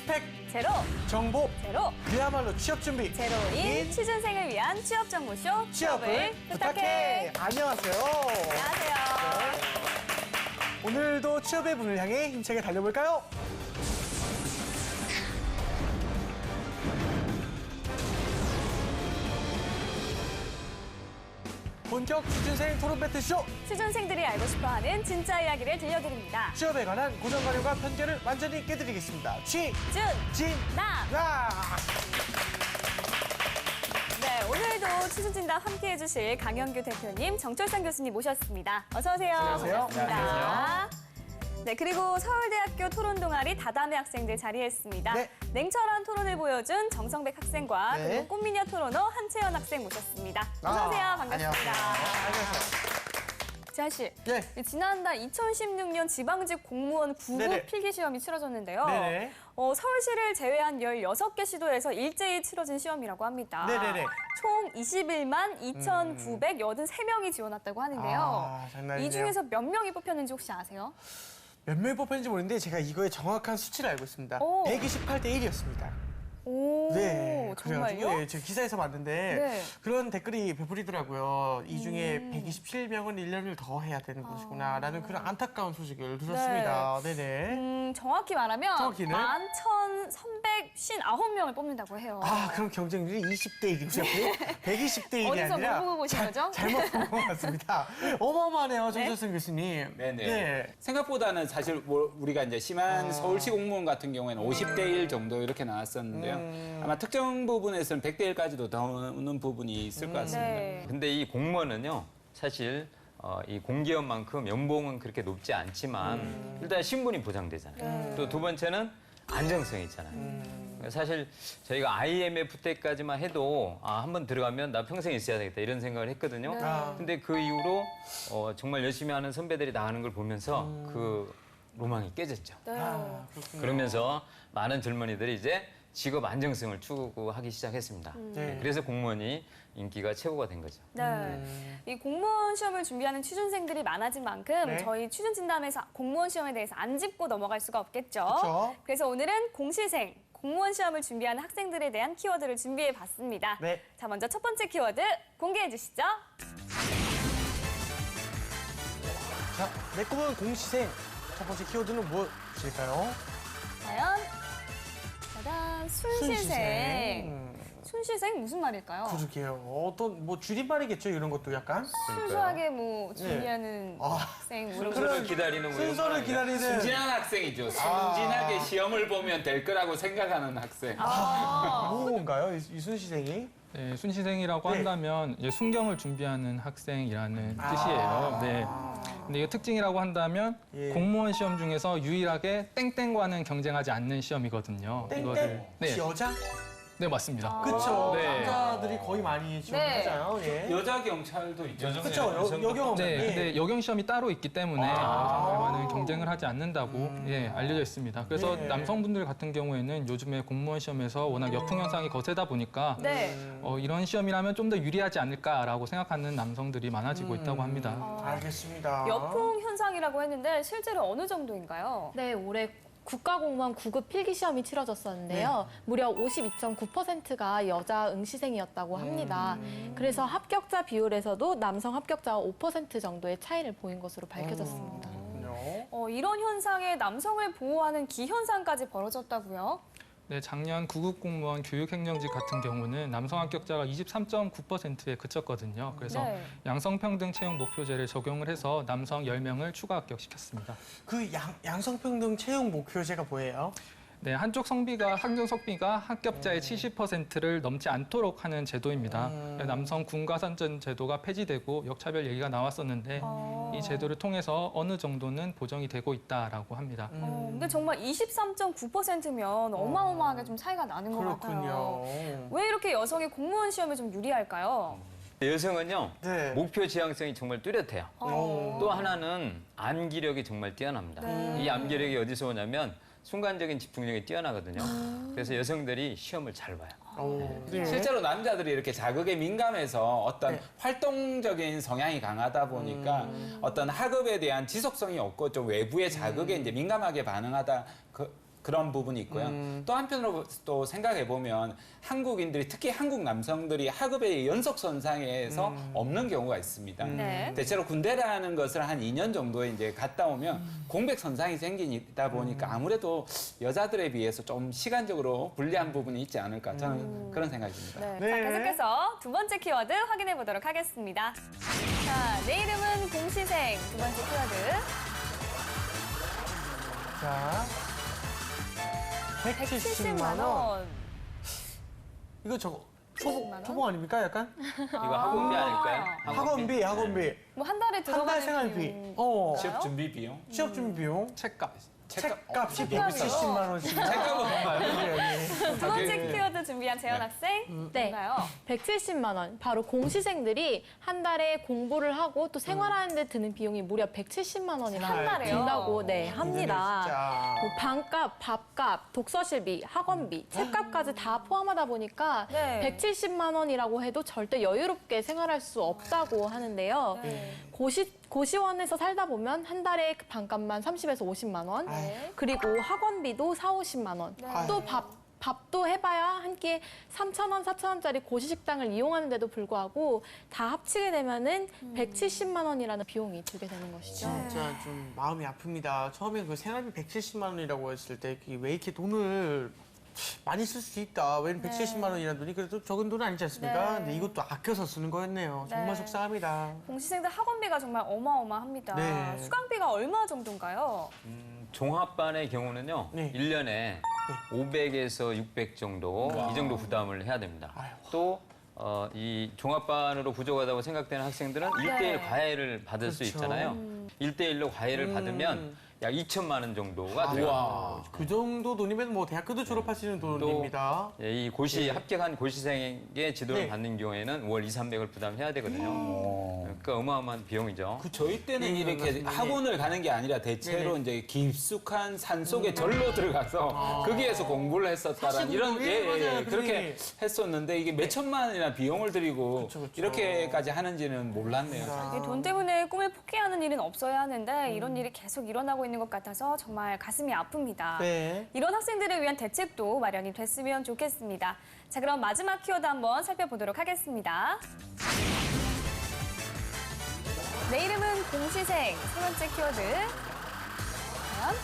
스펙 제로, 정보 제로, 그야말로 취업 준비 제로인 취준생을 위한 취업 정보쇼 취업을 부탁해. 안녕하세요. 안녕하세요. 오늘도 취업의 문을 향해 힘차게 달려볼까요? 본격 취준생 토론 배틀쇼. 취준생들이 알고 싶어하는 진짜 이야기를 들려드립니다. 취업에 관한 고정관념과 편견을 완전히 깨드리겠습니다. 준, 남. 나. 네, 오늘도 취준진담 함께해 주실 강현규 대표님, 정철상 교수님 모셨습니다. 어서 오세요. 안녕하세요. 반갑습니다. 안녕하세요. 네, 그리고 서울대학교 토론 동아리 다담회 학생들 자리했습니다. 네. 냉철한 토론을 보여준 정성백 학생과 네. 그리고 꽃미녀 토너너 한채연 학생 모셨습니다. 어서 오세요. 반갑습니다. 안녕하세요. 재하 씨, 네. 지난달 2016년 지방직 공무원 9급 네네. 필기시험이 치러졌는데요. 네네. 서울시를 제외한 16개 시도에서 일제히 치러진 시험이라고 합니다. 네네네. 총 21만 2,983명이 지원했다고 하는데요. 아, 장난이네요. 이 중에서 몇 명이 뽑혔는지 혹시 아세요? 몇 명이 뽑혔는지 모르는데 제가 이거의 정확한 수치를 알고 있습니다. 오. 128대 1이었습니다. 오, 네, 정말요? 그래가지고, 네, 제가 기사에서 봤는데 네. 그런 댓글이 배부리더라고요. 이 중에 127명은 1년을 더 해야 되는 것이구나라는 그런 안타까운 소식을 들었습니다. 네네. 정확히 말하면 정확히는? 11,359명을 뽑는다고 해요. 아, 그럼 경쟁률이 20대 1이고요. 120대 1이 어디서 아니라 뭐 보고 보신 거죠? 잘못 본 것 같습니다. 어마어마하네요, 정철승 교수님. 네네. 네. 생각보다는 사실 우리가 이제 심한 서울시 공무원 같은 경우에는 50대 1 정도 이렇게 나왔었는데요. 아마 특정 부분에서는 100대 1까지도 나오는 부분이 있을 것 같습니다. 네. 근데 이 공무원은요, 사실 이 공기업만큼 연봉은 그렇게 높지 않지만 일단 신분이 보장되잖아요. 또 두 번째는 안정성이 있잖아요. 사실 저희가 IMF 때까지만 해도 한번 들어가면 나 평생 있어야 되겠다 이런 생각을 했거든요. 근데 그 이후로 정말 열심히 하는 선배들이 나가는 걸 보면서 그 로망이 깨졌죠. 네. 그렇군요. 그러면서 많은 젊은이들이 이제 직업 안정성을 추구하기 시작했습니다. 네. 그래서 공무원이 인기가 최고가 된 거죠. 네. 이 공무원 시험을 준비하는 취준생들이 많아진 만큼 네. 저희 취준진담에서 공무원 시험에 대해서 안 짚고 넘어갈 수가 없겠죠. 그쵸. 그래서 오늘은 공시생, 공무원 시험을 준비하는 학생들에 대한 키워드를 준비해 봤습니다. 네. 자, 먼저 첫 번째 키워드 공개해 주시죠. 자, 내 꿈은 공시생. 첫 번째 키워드는 무엇일까요? 과연 짜잔, 순시생. 순시생 무슨 말일까요? 그러게요. 어떤 뭐 줄임말이겠죠, 이런 것도 약간. 순수하게 뭐 준비하는 학생 뭐 이런 거. 순서를 기다리는 뭐 이런 거 순서를 아니에요? 기다리는. 순진한 학생이죠. 순진하게 시험을 보면 될 거라고 생각하는 학생. 뭔가요, 이 순시생이? 네, 순시생이라고 네. 한다면 이제 순경을 준비하는 학생이라는 뜻이에요. 네. 근데 이게 특징이라고 한다면 예. 공무원 시험 중에서 유일하게 땡땡과는 경쟁하지 않는 시험이거든요. 땡땡? 네, 혹시 여자? 네 맞습니다. 그쵸. 네. 남자들이 거의 많이 지원하잖아요. 예. 여자 경찰도 있죠. 그쵸, 여경. 네, 근데 여경 시험이 따로 있기 때문에 여자들과는 경쟁을 하지 않는다고 예, 알려져 있습니다. 그래서 네. 남성분들 같은 경우에는 요즘에 공무원 시험에서 워낙 여풍 현상이 거세다 보니까 네. 이런 시험이라면 좀 더 유리하지 않을까라고 생각하는 남성들이 많아지고 있다고 합니다. 알겠습니다. 여풍 현상이라고 했는데 실제로 어느 정도인가요? 네, 올해 국가공무원 9급 필기시험이 치러졌었는데요. 무려 52.9%가 여자 응시생이었다고 합니다. 그래서 합격자 비율에서도 남성 합격자와 5% 정도의 차이를 보인 것으로 밝혀졌습니다. 그렇군요. 이런 현상에 남성을 보호하는 기현상까지 벌어졌다고요? 네, 작년 9급 공무원 교육행정직 같은 경우는 남성 합격자가 23.9%에 그쳤거든요. 그래서 네. 양성평등 채용 목표제를 적용을 해서 남성 10명을 추가 합격시켰습니다. 그 양성평등 채용 목표제가 뭐예요? 네, 한쪽 성비가 학력성비가 합격자의 70%를 넘지 않도록 하는 제도입니다. 남성 군가산전 제도가 폐지되고 역차별 얘기가 나왔었는데 이 제도를 통해서 어느 정도는 보정이 되고 있다라고 합니다. 근데 정말 23.9%면 어마어마하게 좀 차이가 나는 것 같아요. 그렇군요. 왜 이렇게 여성이 공무원 시험에 좀 유리할까요? 여성은요, 네. 목표 지향성이 정말 뚜렷해요. 어. 또 하나는 암기력이 정말 뛰어납니다. 이 암기력이 어디서 오냐면 순간적인 집중력이 뛰어나거든요. 그래서 여성들이 시험을 잘 봐요. 네. 실제로 남자들이 이렇게 자극에 민감해서 어떤 네. 활동적인 성향이 강하다 보니까 어떤 학업에 대한 지속성이 없고 좀 외부의 자극에 이제 민감하게 반응하다 그런 부분이 있고요. 또 한편으로 또 생각해 보면 한국인들이 특히 한국 남성들이 학업의 연속 선상에서 없는 경우가 있습니다. 네. 대체로 군대라는 것을 한 2년 정도 이제 갔다 오면 공백 선상이 생기다 보니까 아무래도 여자들에 비해서 좀 시간적으로 불리한 부분이 있지 않을까 저는 그런 생각이 듭니다. 네. 네. 자, 계속해서 두 번째 키워드 확인해 보도록 하겠습니다. 자, 내 이름은 공시생 두 번째 키워드. 자, 170만 원. 이거 저거 170만 원? 초봉 아닙니까? 약간 이거 학원비 아닐까요? 학원비. 뭐 한 달에 한 들어가는 달 생활비. 비용. 취업 준비 비용? 취업 준비 비용. 책값. 책값이 책값이요? 170만 원씩. 책값은 얼마예요? 두 번째 키워드 준비한 재현 학생. 네. 뭔가요? 170만 원. 바로 공시생들이 한 달에 공부를 하고 또 생활하는데 드는 비용이 무려 170만 원이나 한 달에요? 든다고 합니다. 진짜. 뭐 방값, 밥값, 독서실비, 학원비, 책값까지 다 포함하다 보니까 네. 170만 원이라고 해도 절대 여유롭게 생활할 수 없다고 하는데요. 네. 고시원에서 살다 보면 한 달에 그 방값만 30에서 50만 원, 네. 그리고 학원비도 4, 50만 원, 네. 또 밥도 해봐야 한 끼에 3,000원, 4,000원짜리 고시식당을 이용하는데도 불구하고 다 합치게 되면은 170만 원이라는 비용이 들게 되는 것이죠. 진짜 좀 마음이 아픕니다. 처음에 그 생활비 170만 원이라고 했을 때 왜 이렇게 돈을 많이 쓸 수 있다. 왜 170만 원이라는 돈이 그래도 적은 돈 아니지 않습니까? 네. 근데 이것도 아껴서 쓰는 거였네요. 정말 네. 속상합니다. 공시생들 학원비가 정말 어마어마합니다. 네. 수강비가 얼마 정도인가요? 종합반의 경우는요, 네. 1년에 500에서 600 정도, 이 정도 부담을 해야 됩니다. 또, 이 종합반으로 부족하다고 생각되는 학생들은 네. 1대1 과외를 받을 수 그렇죠. 있잖아요. 1대1로 과외를 받으면 약 2천만 원 정도가 들어요. 와. 그 정도 돈이면 뭐 대학교도 졸업하시는 돈입니다. 예, 이 고시 합격한 고시생에게 지도를 네. 받는 경우에는 월 2, 300을 부담해야 되거든요. 그러니까 어마어마한 비용이죠. 그 저희 때는 네, 이렇게 맞습니다. 학원을 가는 게 아니라 대체로 네네. 이제 깊숙한 산 속에 절로 들어가서 거기에서 공부를 했었다라는 사실 이런 맞아요. 그렇게 했었는데 이게 몇 천만 원이나 비용을 들이고 그쵸. 이렇게까지 하는지는 몰랐네요. 이게 돈 때문에 꿈을 포기하는 일은 없어야 하는데 이런 일이 계속 일어나고 있는 것 같아서 정말 가슴이 아픕니다. 네. 이런 학생들을 위한 대책도 마련이 됐으면 좋겠습니다. 자, 그럼 마지막 키워드 한번 살펴보도록 하겠습니다. 내 이름은 공시생 세 번째 키워드. 과연?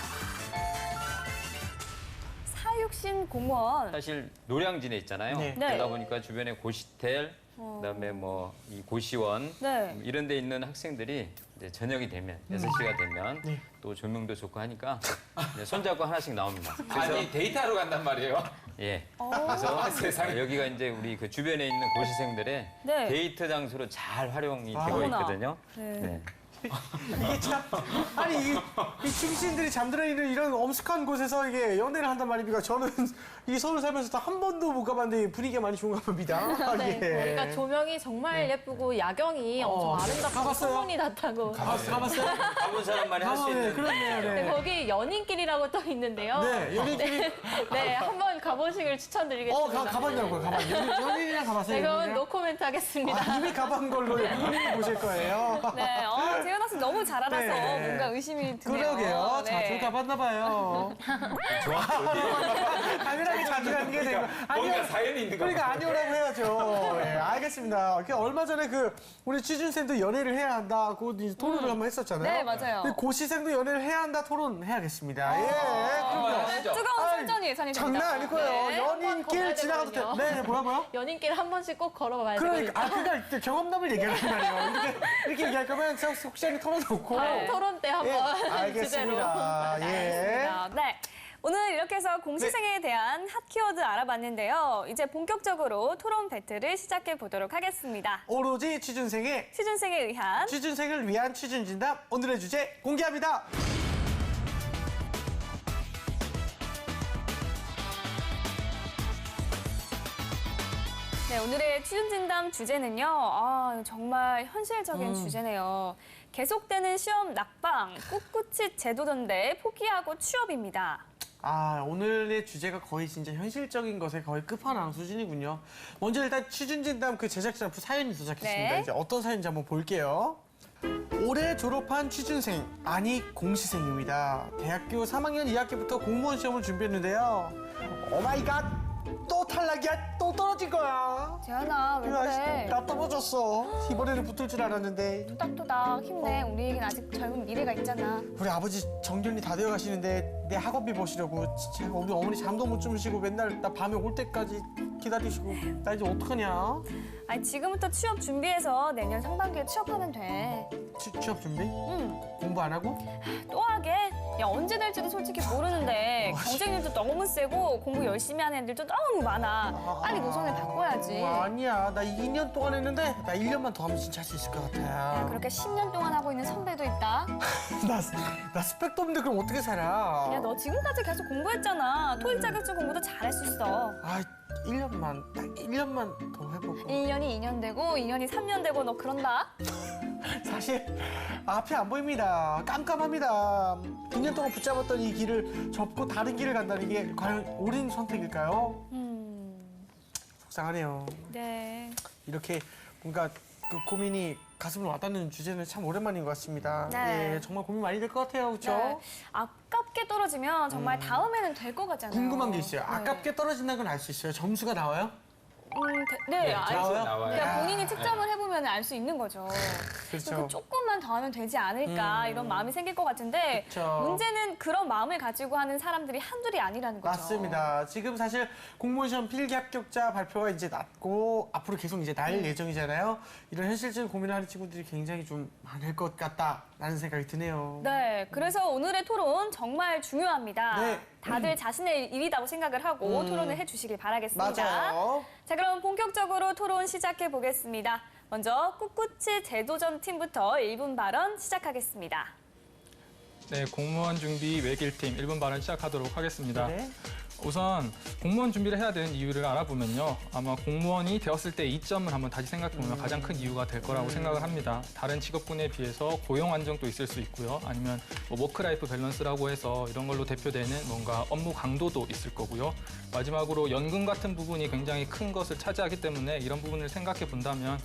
사육신 공무원. 사실 노량진에 있잖아요. 네. 그러다 보니까 주변에 고시텔, 그다음에 뭐 이 고시원 네. 이런 데 있는 학생들이 이제 저녁이 되면 6시가 되면 네. 또 조명도 좋고 하니까 이제 손잡고 하나씩 나옵니다. 그래서 아니 데이트하러 간단 말이에요. 예. 아, 세상에. 여기가 이제 우리 그 주변에 있는 고시생들의 네. 데이트 장소로 잘 활용이 되고 어머나. 있거든요. 네. 네. 이게 참 아니 이 중신들이 잠들어 있는 이런 엄숙한 곳에서 이게 연애를 한단 말입니까? 저는 이 서울 살면서 한 번도 못 가봤는데 분위기가 많이 좋은가 봅니다. 네, 예. 그러니까 조명이 정말 예쁘고 야경이 엄청 아름답고 가봤어요? 소문이 났다고. 가봤어요? 가본 사람만이 할 수 네, 있는 그렇네요. 네, 네. 거기 연인길이라고 또 있는데요. 네, 연인끼리 네, 한번 가보시길 추천드리겠습니다. 가봤냐고요, 연인이랑 가봤어요. 네, 그건 연인이랑? 노코멘트 하겠습니다. 이미 가본 걸로 본인이 보실 거예요. 네, 재현 학생 너무 잘 알아서 네. 뭔가 의심이 드네요. 그러게요. 네. 자주 가봤나 봐요. 당연하게 자주 가는 게 되고. 뭔가 사연이 있는 거 그러니까 아니오라고 해야죠. 네, 알겠습니다. 얼마 전에 우리 취준생도 연애를 해야 한다고 이제 토론을 한번 했었잖아요. 네, 맞아요. 근데 고시생도 연애를 해야 한다 토론해야겠습니다. 예, 그럼요. 하시죠. 뜨거운 아이, 설전이 예상이 됩니다. 장난 아닐 거예요. 네. 연인길 걸어야 지나가도 돼. 되거든요. 네, 뭐라고요? 연인길 한 번씩 꼭 걸어봐야 그러니까, 되거든요. 그러니까 경험담을 얘기하는 말이에요. 이렇게 얘기할 거면 혹시 털어놓고. 토론 때 한번 예, 알겠습니다. 예. 알겠습니다. 네. 오늘 이렇게 해서 공시생에 대한 핫 키워드 알아봤는데요. 이제 본격적으로 토론 배틀을 시작해 보도록 하겠습니다. 오로지 취준생의 취준생에 의한 취준생을 위한 취준진담 오늘의 주제 공개합니다. 네, 오늘의 취준진담 주제는요. 정말 현실적인 주제네요. 계속되는 시험 낙방, 꿋꿋이 제도던데 포기하고 취업입니다. 오늘의 주제가 거의 진짜 현실적인 것의 거의 끝판왕 수준이군요. 먼저 일단 취준진담 그 제작자 사연이 도착했습니다. 네. 이제 어떤 사연인지 한번 볼게요. 올해 졸업한 취준생, 아니 공시생입니다. 대학교 3학년 2학기부터 공무원 시험을 준비했는데요. 오마이갓! 또 탈락이야! 또 떨어진 거야! 재현아, 왜 그래? 나 떨어졌어. 이번에는 붙을 줄 알았는데. 토닥토닥 힘내. 우리에겐 아직 젊은 미래가 있잖아. 우리 아버지 정년이 다 되어 가시는데 내 학원비 보시려고 진짜 우리 어머니 잠도 못 주무시고 맨날 나 밤에 올 때까지 기다리시고 나 이제 어떡하냐? 아니, 지금부터 취업 준비해서 내년 상반기에 취업하면 돼. 취업 준비? 응. 공부 안 하고? 또 하게? 야, 언제 될지도 솔직히 모르는데 경쟁률도 너무 세고 공부 열심히 하는 애들도 너무 많아. 빨리 노선을 바꿔야지. 아니야. 나 2년 동안 했는데 나 1년만 더 하면 진짜 할 수 있을 것 같아. 그렇게 10년 동안 하고 있는 선배도 있다. 나 스펙도 없는데 그럼 어떻게 살아? 야, 너 지금까지 계속 공부했잖아. 토익 자격증 공부도 잘할 수 있어. 아, 1년만, 딱 1년만 더 해보고. 1년이 2년 되고 2년이 3년 되고 너 그런다? 사실 앞이 안 보입니다. 깜깜합니다. 2년 동안 붙잡았던 이 길을 접고 다른 길을 간다는 게 과연 옳은 선택일까요? 속상하네요. 네. 이렇게 뭔가 그 고민이 가슴을 와닿는 주제는 참 오랜만인 것 같습니다. 네. 예, 정말 고민 많이 될 것 같아요, 그렇죠? 네. 아깝게 떨어지면 정말 다음에는 될 것 같잖아요. 궁금한 게 있어요. 네. 아깝게 떨어진다는 건 알 수 있어요. 점수가 나와요? 네, 네, 알죠. 나와요? 나와요. 그러니까 본인이 측정을 해보면 알 수 있는 거죠. 그렇죠. 그 조금만 더 하면 되지 않을까 이런 마음이 생길 것 같은데 그쵸. 문제는 그런 마음을 가지고 하는 사람들이 한둘이 아니라는 거죠. 맞습니다. 지금 사실 공무원 시험 필기 합격자 발표가 이제 났고 앞으로 계속 이제 날 예정이잖아요. 이런 현실적인 고민을 하는 친구들이 굉장히 좀 많을 것 같다라는 생각이 드네요. 네, 그래서 오늘의 토론 정말 중요합니다. 네. 다들 자신의 일이라고 생각을 하고 토론을 해주시길 바라겠습니다. 맞아요. 자, 그럼 본격적으로 토론 시작해 보겠습니다. 먼저 꿋꿋이 재도전 팀부터 1분 발언 시작하겠습니다. 네, 공무원 준비 외길팀 1분 발언 시작하도록 하겠습니다. 네. 우선 공무원 준비를 해야 되는 이유를 알아보면요. 아마 공무원이 되었을 때 이점을 한번 다시 생각해보면 가장 큰 이유가 될 거라고 생각을 합니다. 다른 직업군에 비해서 고용 안정도 있을 수 있고요. 아니면 뭐 워크라이프 밸런스라고 해서 이런 걸로 대표되는 뭔가 업무 강도도 있을 거고요. 마지막으로 연금 같은 부분이 굉장히 큰 것을 차지하기 때문에 이런 부분을 생각해 본다면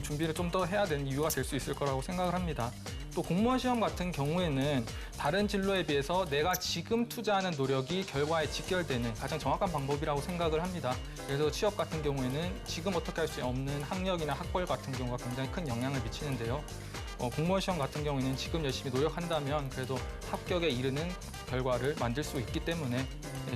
준비를 좀 더 해야 되는 이유가 될 수 있을 거라고 생각을 합니다. 또 공무원 시험 같은 경우에는 다른 진로에 비해서 내가 지금 투자하는 노력이 결과에 직결되는 가장 정확한 방법이라고 생각을 합니다. 그래서 취업 같은 경우에는 지금 어떻게 할 수 없는 학력이나 학벌 같은 경우가 굉장히 큰 영향을 미치는데요. 공무원 시험 같은 경우에는 지금 열심히 노력한다면 그래도 합격에 이르는 결과를 만들 수 있기 때문에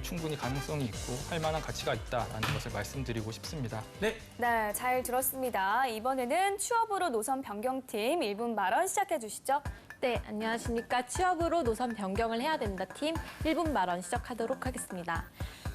충분히 가능성이 있고 할 만한 가치가 있다는 것을 말씀드리고 싶습니다. 네. 네, 잘 들었습니다. 이번에는 취업으로 노선 변경팀 1분 발언 시작해 주시죠. 네, 안녕하십니까. 취업으로 노선 변경을 해야 된다 팀 1분 발언 시작하도록 하겠습니다.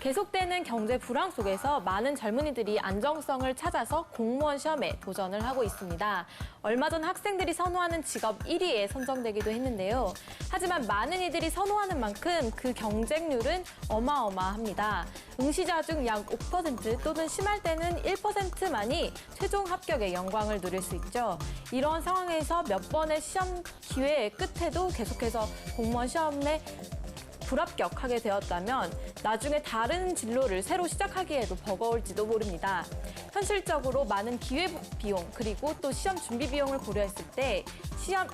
계속되는 경제 불황 속에서 많은 젊은이들이 안정성을 찾아서 공무원 시험에 도전을 하고 있습니다. 얼마 전 학생들이 선호하는 직업 1위에 선정되기도 했는데요. 하지만 많은 이들이 선호하는 만큼 그 경쟁률은 어마어마합니다. 응시자 중 약 5% 또는 심할 때는 1%만이 최종 합격의 영광을 누릴 수 있죠. 이런 상황에서 몇 번의 시험 기회의 끝에도 계속해서 공무원 시험에 불합격하게 되었다면 나중에 다른 진로를 새로 시작하기에도 버거울지도 모릅니다. 현실적으로 많은 기회 비용 그리고 또 시험 준비 비용을 고려했을 때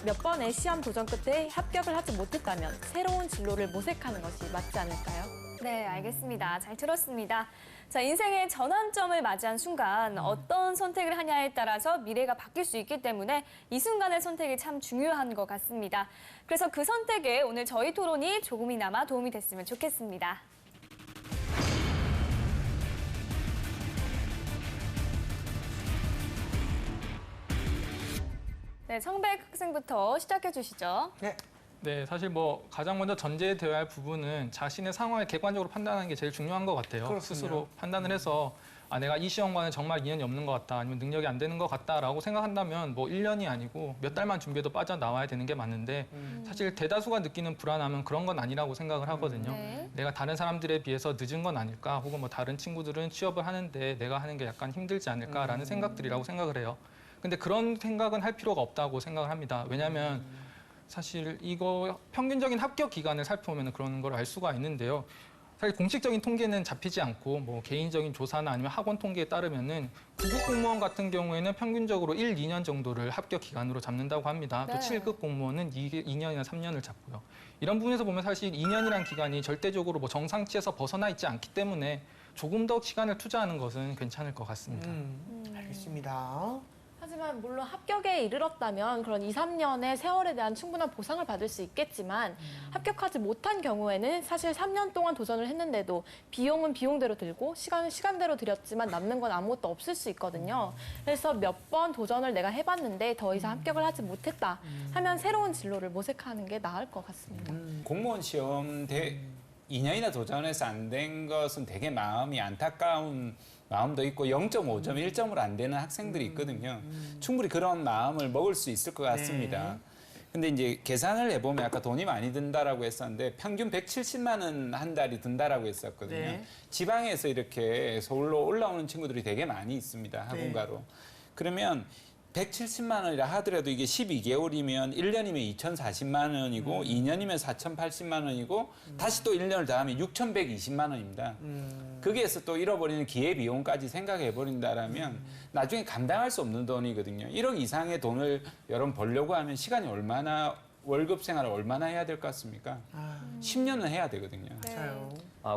몇 번의 시험 도전 끝에 합격을 하지 못했다면 새로운 진로를 모색하는 것이 맞지 않을까요? 네, 알겠습니다. 잘 들었습니다. 자, 인생의 전환점을 맞이한 순간 어떤 선택을 하냐에 따라서 미래가 바뀔 수 있기 때문에 이 순간의 선택이 참 중요한 것 같습니다. 그래서 그 선택에 오늘 저희 토론이 조금이나마 도움이 됐으면 좋겠습니다. 네, 청백 학생부터 시작해 주시죠. 네. 네, 사실 뭐 가장 먼저 전제되어야 할 부분은 자신의 상황을 객관적으로 판단하는 게 제일 중요한 것 같아요. 그렇군요. 스스로 판단을 해서 내가 이 시험과는 정말 인연이 없는 것 같다, 아니면 능력이 안 되는 것 같다라고 생각한다면 뭐 1년이 아니고 몇 달만 준비해도 빠져나와야 되는 게 맞는데 사실 대다수가 느끼는 불안함은 그런 건 아니라고 생각을 하거든요. 네. 내가 다른 사람들에 비해서 늦은 건 아닐까, 혹은 뭐 다른 친구들은 취업을 하는데 내가 하는 게 약간 힘들지 않을까라는 생각들이라고 생각을 해요. 근데 그런 생각은 할 필요가 없다고 생각을 합니다. 왜냐하면 사실 이거 평균적인 합격 기간을 살펴보면 그런 걸 알 수가 있는데요. 사실 공식적인 통계는 잡히지 않고 뭐 개인적인 조사나 아니면 학원 통계에 따르면은 9급 공무원 같은 경우에는 평균적으로 1, 2년 정도를 합격 기간으로 잡는다고 합니다. 네. 또 7급 공무원은 2년이나 3년을 잡고요. 이런 부분에서 보면 사실 2년이라는 기간이 절대적으로 뭐 정상치에서 벗어나 있지 않기 때문에 조금 더 시간을 투자하는 것은 괜찮을 것 같습니다. 알겠습니다. 하지만 물론 합격에 이르렀다면 그런 2, 3년의 세월에 대한 충분한 보상을 받을 수 있겠지만 합격하지 못한 경우에는 사실 3년 동안 도전을 했는데도 비용은 비용대로 들고 시간은 시간대로 들였지만 남는 건 아무것도 없을 수 있거든요. 그래서 몇 번 도전을 내가 해봤는데 더 이상 합격을 하지 못했다 하면 새로운 진로를 모색하는 게 나을 것 같습니다. 공무원 시험 2년이나 도전해서 안 된 것은 되게 마음이 안타까운 마음도 있고 0.5점, 1점으로 안 되는 학생들이 있거든요. 충분히 그런 마음을 먹을 수 있을 것 같습니다. 근데 이제 계산을 해보면 아까 돈이 많이 든다라고 했었는데 평균 170만 원 한 달이 든다라고 했었거든요. 네. 지방에서 이렇게 서울로 올라오는 친구들이 되게 많이 있습니다. 학원가로. 그러면 170만 원이라 하더라도 이게 12개월이면 1년이면 2,040만 원이고 2년이면 4,080만 원이고 다시 또 1년을 더하면 6,120만 원입니다. 거기에서 또 잃어버리는 기회비용까지 생각해 버린다라면 나중에 감당할 수 없는 돈이거든요. 1억 이상의 돈을 여러분 벌려고 하면 시간이 얼마나 월급 생활을 얼마나 해야 될 것 같습니까? 10년은 해야 되거든요. 맞아요.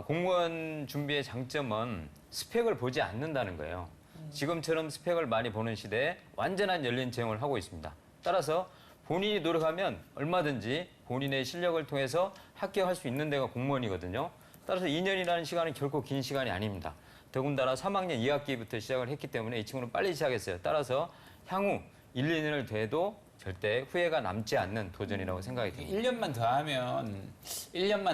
공무원 준비의 장점은 스펙을 보지 않는다는 거예요. 지금처럼 스펙을 많이 보는 시대에 완전한 열린 채용을 하고 있습니다. 따라서 본인이 노력하면 얼마든지 본인의 실력을 통해서 합격할 수 있는 데가 공무원이거든요. 따라서 2년이라는 시간은 결코 긴 시간이 아닙니다. 더군다나 3학년 2학기부터 시작을 했기 때문에 이 친구는 빨리 시작했어요. 따라서 향후 1, 2년을 돼도 절대 후회가 남지 않는 도전이라고 생각이 듭니다. 1년만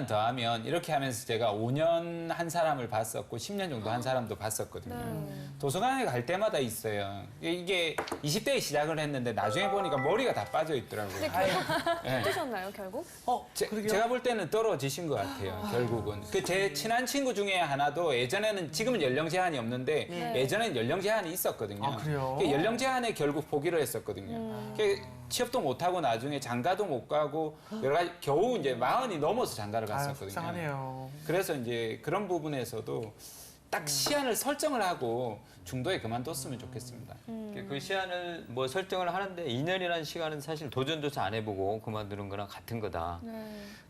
더 하면 이렇게 하면서 제가 5년 한 사람을 봤었고 10년 정도 한 사람도 봤었거든요. 도서관에 갈 때마다 있어요. 이게 20대에 시작을 했는데 나중에 보니까 머리가 다 빠져 있더라고요. 근데 결국 네. 어떠셨나요, 결국? 그러게요. 제가 볼 때는 떨어지신 것 같아요, 결국은. 제 친한 친구 중에 하나도 예전에는, 지금은 연령 제한이 없는데 예전에는 연령 제한이 있었거든요. 아, 그래요? 그 연령 제한에 결국 포기를 했었거든요. 취업도 못 하고 나중에 장가도 못 가고 여러 가지 겨우 이제 40이 넘어서 장가를 아유, 갔었거든요. 속상하네요. 그래서 이제 그런 부분에서도 딱 시한을 설정을 하고 중도에 그만뒀으면 좋겠습니다. 그 시한을 뭐 설정을 하는데 2년이라는 시간은 사실 도전조차 안 해보고 그만두는 거랑 같은 거다.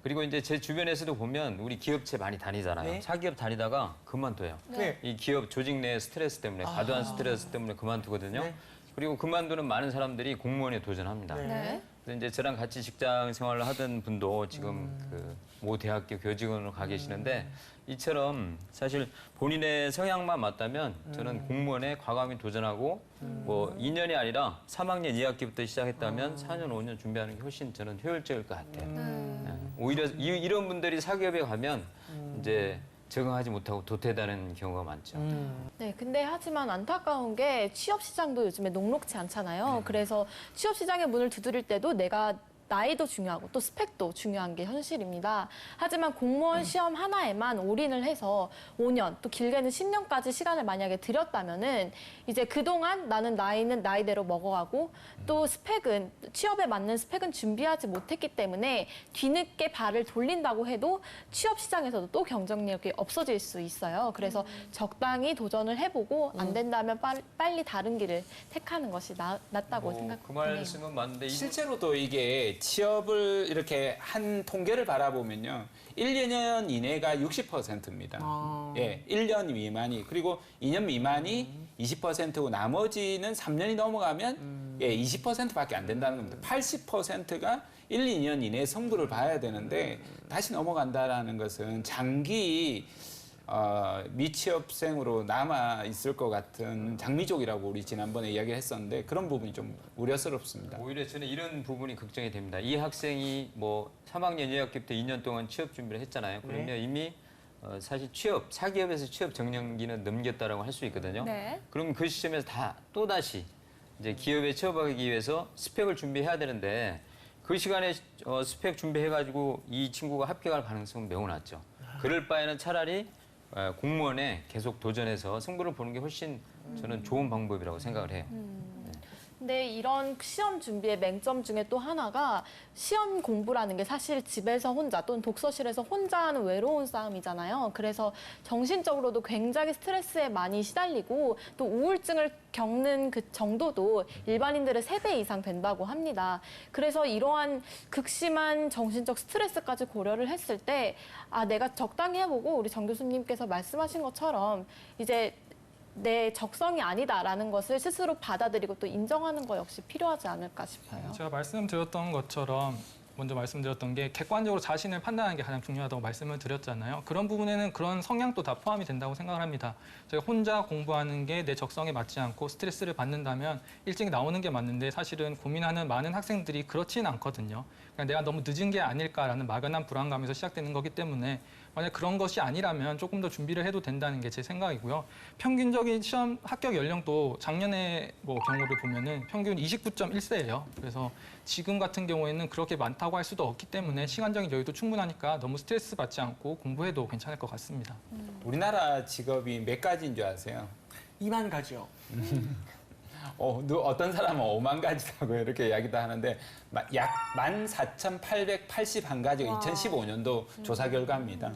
그리고 이제 제 주변에서도 보면 우리 기업체 많이 다니잖아요. 네. 사기업 다니다가 그만둬요. 네. 이 기업 조직 내 스트레스 때문에, 과도한 스트레스 때문에 그만두거든요. 네. 그리고 그만두는 많은 사람들이 공무원에 도전합니다. 네. 그래서 이제 저랑 같이 직장 생활을 하던 분도 지금 그 모 대학교 교직원으로 가 계시는데 이처럼 사실 본인의 성향만 맞다면 저는 공무원에 과감히 도전하고 뭐 2년이 아니라 3학년 2학기부터 시작했다면 4년, 5년 준비하는 게 훨씬 저는 효율적일 것 같아요. 예. 오히려 이런 분들이 사기업에 가면 이제 적응하지 못하고 도태되는 경우가 많죠. 네, 근데 하지만 안타까운 게 취업 시장도 요즘에 녹록지 않잖아요. 그래서 취업 시장의 문을 두드릴 때도 내가 나이도 중요하고 또 스펙도 중요한 게 현실입니다. 하지만 공무원 시험 하나에만 올인을 해서 5년 또 길게는 10년까지 시간을 만약에 들였다면은 이제 그동안 나는 나이는 나이대로 먹어가고 또 스펙은 취업에 맞는 스펙은 준비하지 못했기 때문에 뒤늦게 발을 돌린다고 해도 취업 시장에서도 또 경쟁력이 없어질 수 있어요. 그래서 적당히 도전을 해보고 안 된다면 빨리 다른 길을 택하는 것이 낫다고 그 생각해요. 말씀은 맞는데 실제로도 이게 취업을 이렇게 한 통계를 바라보면요. 1, 2년 이내가 60%입니다. 예, 1년 미만이. 그리고 2년 미만이 20%고 나머지는 3년이 넘어가면 20%밖에 안 된다는 겁니다. 80%가 1, 2년 이내에 성부를 봐야 되는데 다시 넘어간다라는 것은 장기 미취업생으로 남아 있을 것 같은 장미족이라고 우리 지난번에 이야기를 했었는데 그런 부분이 좀 우려스럽습니다. 오히려 저는 이런 부분이 걱정이 됩니다. 이 학생이 뭐 3학년 2학기부터 2년 동안 취업 준비를 했잖아요. 그러면 이미 사실 사기업에서 취업 정년기는 넘겼다라고 할 수 있거든요. 네. 그럼 그 시점에서 또다시 이제 기업에 취업하기 위해서 스펙을 준비해야 되는데 그 시간에 스펙 준비해가지고 이 친구가 합격할 가능성은 매우 낮죠. 그럴 바에는 차라리 공무원에 계속 도전해서 승부를 보는 게 훨씬 저는 좋은 방법이라고 생각을 해요. 근데 이런 시험 준비의 맹점 중에 또 하나가 시험 공부라는 게 사실 집에서 혼자 또는 독서실에서 혼자 하는 외로운 싸움이잖아요. 그래서 정신적으로도 굉장히 스트레스에 많이 시달리고 또 우울증을 겪는 그 정도도 일반인들의 3배 이상 된다고 합니다. 그래서 이러한 극심한 정신적 스트레스까지 고려를 했을 때 내가 적당히 해보고 우리 정 교수님께서 말씀하신 것처럼 이제 내 적성이 아니다라는 것을 스스로 받아들이고 또 인정하는 거 역시 필요하지 않을까 싶어요. 제가 말씀드렸던 것처럼 먼저 말씀드렸던 게 객관적으로 자신을 판단하는 게 가장 중요하다고 말씀을 드렸잖아요. 그런 부분에는 그런 성향도 다 포함이 된다고 생각을 합니다. 제가 혼자 공부하는 게 내 적성에 맞지 않고 스트레스를 받는다면 일찍 나오는 게 맞는데 사실은 고민하는 많은 학생들이 그렇지는 않거든요. 그냥 내가 너무 늦은 게 아닐까라는 막연한 불안감에서 시작되는 거기 때문에 만약 그런 것이 아니라면 조금 더 준비를 해도 된다는 게 제 생각이고요. 평균적인 시험 합격 연령도 작년에 경우를 보면은 평균 29.1세예요. 그래서 지금 같은 경우에는 그렇게 많다고 할 수도 없기 때문에 시간적인 여유도 충분하니까 너무 스트레스 받지 않고 공부해도 괜찮을 것 같습니다. 우리나라 직업이 몇 가지인 줄 아세요? 2만 가지요. 어떤 사람은 5만 가지라고 이렇게 이야기도 하는데 약 14,881가지가 2015년도 조사 결과입니다.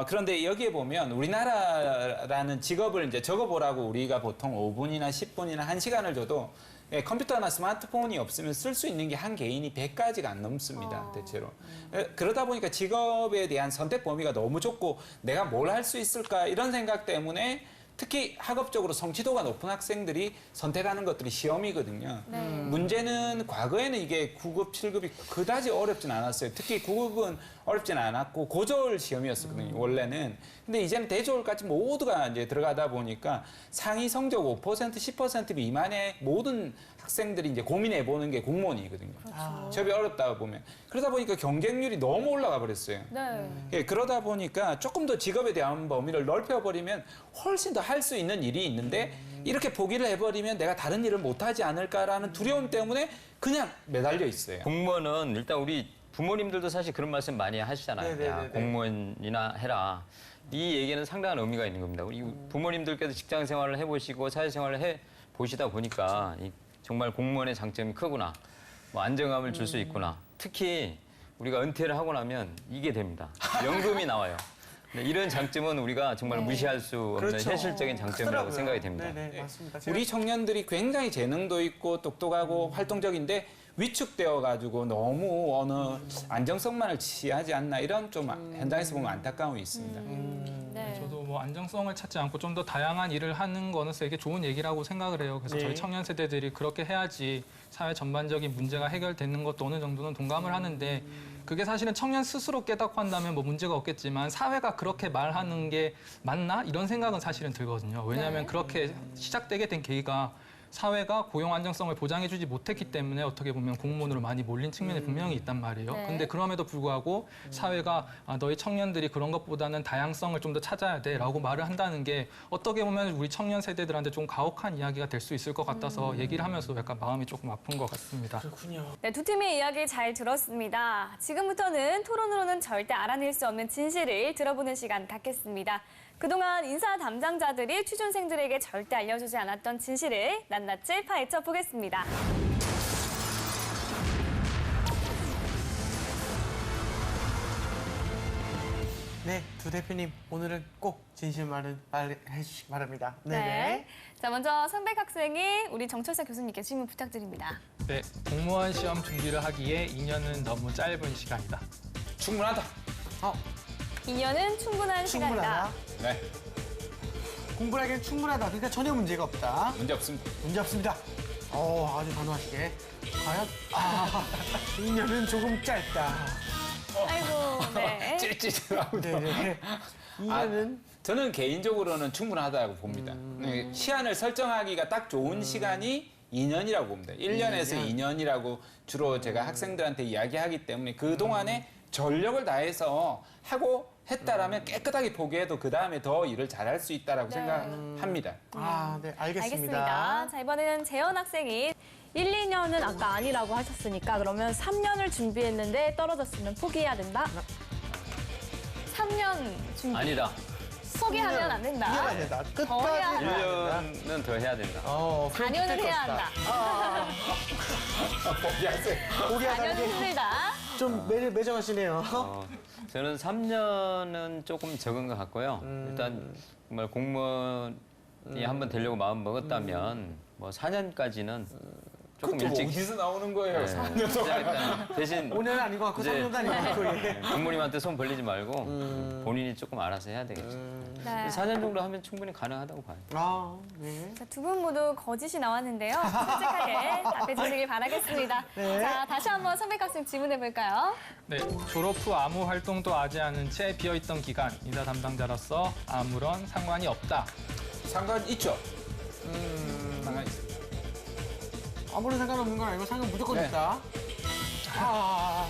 그런데 여기에 보면 우리나라라는 직업을 이제 적어보라고 우리가 보통 5분이나 10분이나 1시간을 줘도 컴퓨터나 스마트폰이 없으면 쓸 수 있는 게 한 개인이 100가지가 안 넘습니다, 대체로. 그러다 보니까 직업에 대한 선택 범위가 너무 좁고 내가 뭘 할 수 있을까 이런 생각 때문에 특히 학업적으로 성취도가 높은 학생들이 선택하는 것들이 시험이거든요. 문제는 과거에는 이게 9급, 7급이 그다지 어렵진 않았어요. 특히 9급은 어렵진 않았고 고졸 시험이었거든요, 원래는. 근데 이제는 대졸까지 모두가 이제 들어가다 보니까 상위 성적 5%, 10% 미만의 모든 학생들이 이제 고민해 보는 게 공무원이거든요. 취업이 어렵다 보면. 그러다 보니까 경쟁률이 너무 올라가 버렸어요. 네. 예, 그러다 보니까 조금 더 직업에 대한 범위를 넓혀버리면 훨씬 더 할 수 있는 일이 있는데 이렇게 포기를 해버리면 내가 다른 일을 못하지 않을까라는 두려움 때문에 그냥 매달려 있어요. 공무원은 일단 우리 부모님들도 사실 그런 말씀 많이 하시잖아요. 네네네네. 야, 공무원이나 해라. 이 얘기는 상당한 의미가 있는 겁니다. 우리 부모님들께서 직장 생활을 해보시고 사회생활을 해보시다 보니까 정말 공무원의 장점이 크구나. 안정감을 줄 수 있구나. 특히 우리가 은퇴를 하고 나면 이게 됩니다. 연금이 나와요. 이런 장점은 우리가 정말 무시할 수 없는 그렇죠. 현실적인 장점이라고 크더라고요. 생각이 됩니다. 네네, 맞습니다. 우리 청년들이 굉장히 재능도 있고 똑똑하고 활동적인데 위축되어 가지고 너무 어느 안정성만을 취하지 않나 이런 좀 현장에서 보면 안타까움이 있습니다. 네. 저도 안정성을 찾지 않고 좀 더 다양한 일을 하는 거는 되게 좋은 얘기라고 생각을 해요. 그래서 네. 저희 청년 세대들이 그렇게 해야지 사회 전반적인 문제가 해결되는 것도 어느 정도는 동감을 하는데 그게 사실은 청년 스스로 깨닫고 한다면 문제가 없겠지만 사회가 그렇게 말하는 게 맞나? 이런 생각은 사실은 들거든요. 왜냐하면 그렇게 시작되게 된 계기가 사회가 고용 안정성을 보장해주지 못했기 때문에 어떻게 보면 공무원으로 많이 몰린 측면이 분명히 있단 말이에요. 네. 근데 그럼에도 불구하고 사회가 너희 청년들이 그런 것보다는 다양성을 좀 더 찾아야 돼라고 말을 한다는 게 어떻게 보면 우리 청년 세대들한테 좀 가혹한 이야기가 될 수 있을 것 같아서 얘기를 하면서 약간 마음이 조금 아픈 것 같습니다. 그렇군요. 네, 두 팀의 이야기 잘 들었습니다. 지금부터는 토론으로는 절대 알아낼 수 없는 진실을 들어보는 시간 갖겠습니다. 그동안 인사 담당자들이 취준생들에게 절대 알려주지 않았던 진실을 낱낱이 파헤쳐 보겠습니다. 네, 두 대표님 오늘은 꼭 진실만은 말해주시기 바랍니다. 네. 자, 먼저 선백 학생이 우리 정철사 교수님께 질문 부탁드립니다. 네, 공무원 시험 준비를 하기에 2년은 너무 짧은 시간이다. 충분하다. 2년은 충분한 시간이다. 네, 공부하기엔 충분하다. 그러니까 전혀 문제가 없다. 문제 없습니다. 문제 없습니다. 아주 단호하시게. 과연 2년은 조금 짧다. 아이고, 네. 찔찔하고. 네네. 2년은 저는 개인적으로는 충분하다고 봅니다. 네, 시한을 설정하기가 딱 좋은 시간이 2년이라고 봅니다. 1년에서 2년이라고 주로 제가 학생들한테 이야기하기 때문에 그동안에 전력을 다해서 하고 했다라면 깨끗하게 포기해도 그 다음에 더 일을 잘할 수 있다라고 생각합니다. 네, 알겠습니다. 알겠습니다. 자, 이번에는 재현 학생이 1, 2년은 아까 아니라고 하셨으니까 그러면 3년을 준비했는데 떨어졌으면 포기해야 된다? 3년 준비. 아니다. 포기하면 안 된다. 포기하면 안 된다. 끝까지 해야 가야 된다. 1년은 더 해야 된다. 4년을 해야 한다. 포기하다는 4년 힘들다. 게좀 매정하시네요. 저는 3년은 조금 적은 것 같고요. 일단 정말 공무원이 한번 되려고 마음 먹었다면 뭐 4년까지는 조금 그것도 일찍 어디서 나오는 거예요? 네, 시작했다면 대신 5년은 아닌 것 같고 이제- 3년도 아닌 것 같고. 예. 부모님한테 손 벌리지 말고 본인이 조금 알아서 해야 되겠죠. 네. 4년 정도 하면 충분히 가능하다고 봐요. 아, 네. 두 분 모두 거짓이 나왔는데요. 솔직하게 답해 주시길 바라겠습니다. 네. 자, 다시 한번 선배 학생 질문해 볼까요? 네, 졸업 후 아무 활동도 하지 않은 채 비어있던 기간 인사 담당자로서 아무런 상관이 없다. 상관 있죠. 상관 있습니다. 아무런 상관없는 건 아니고 상관 무조건 네. 있다. 아,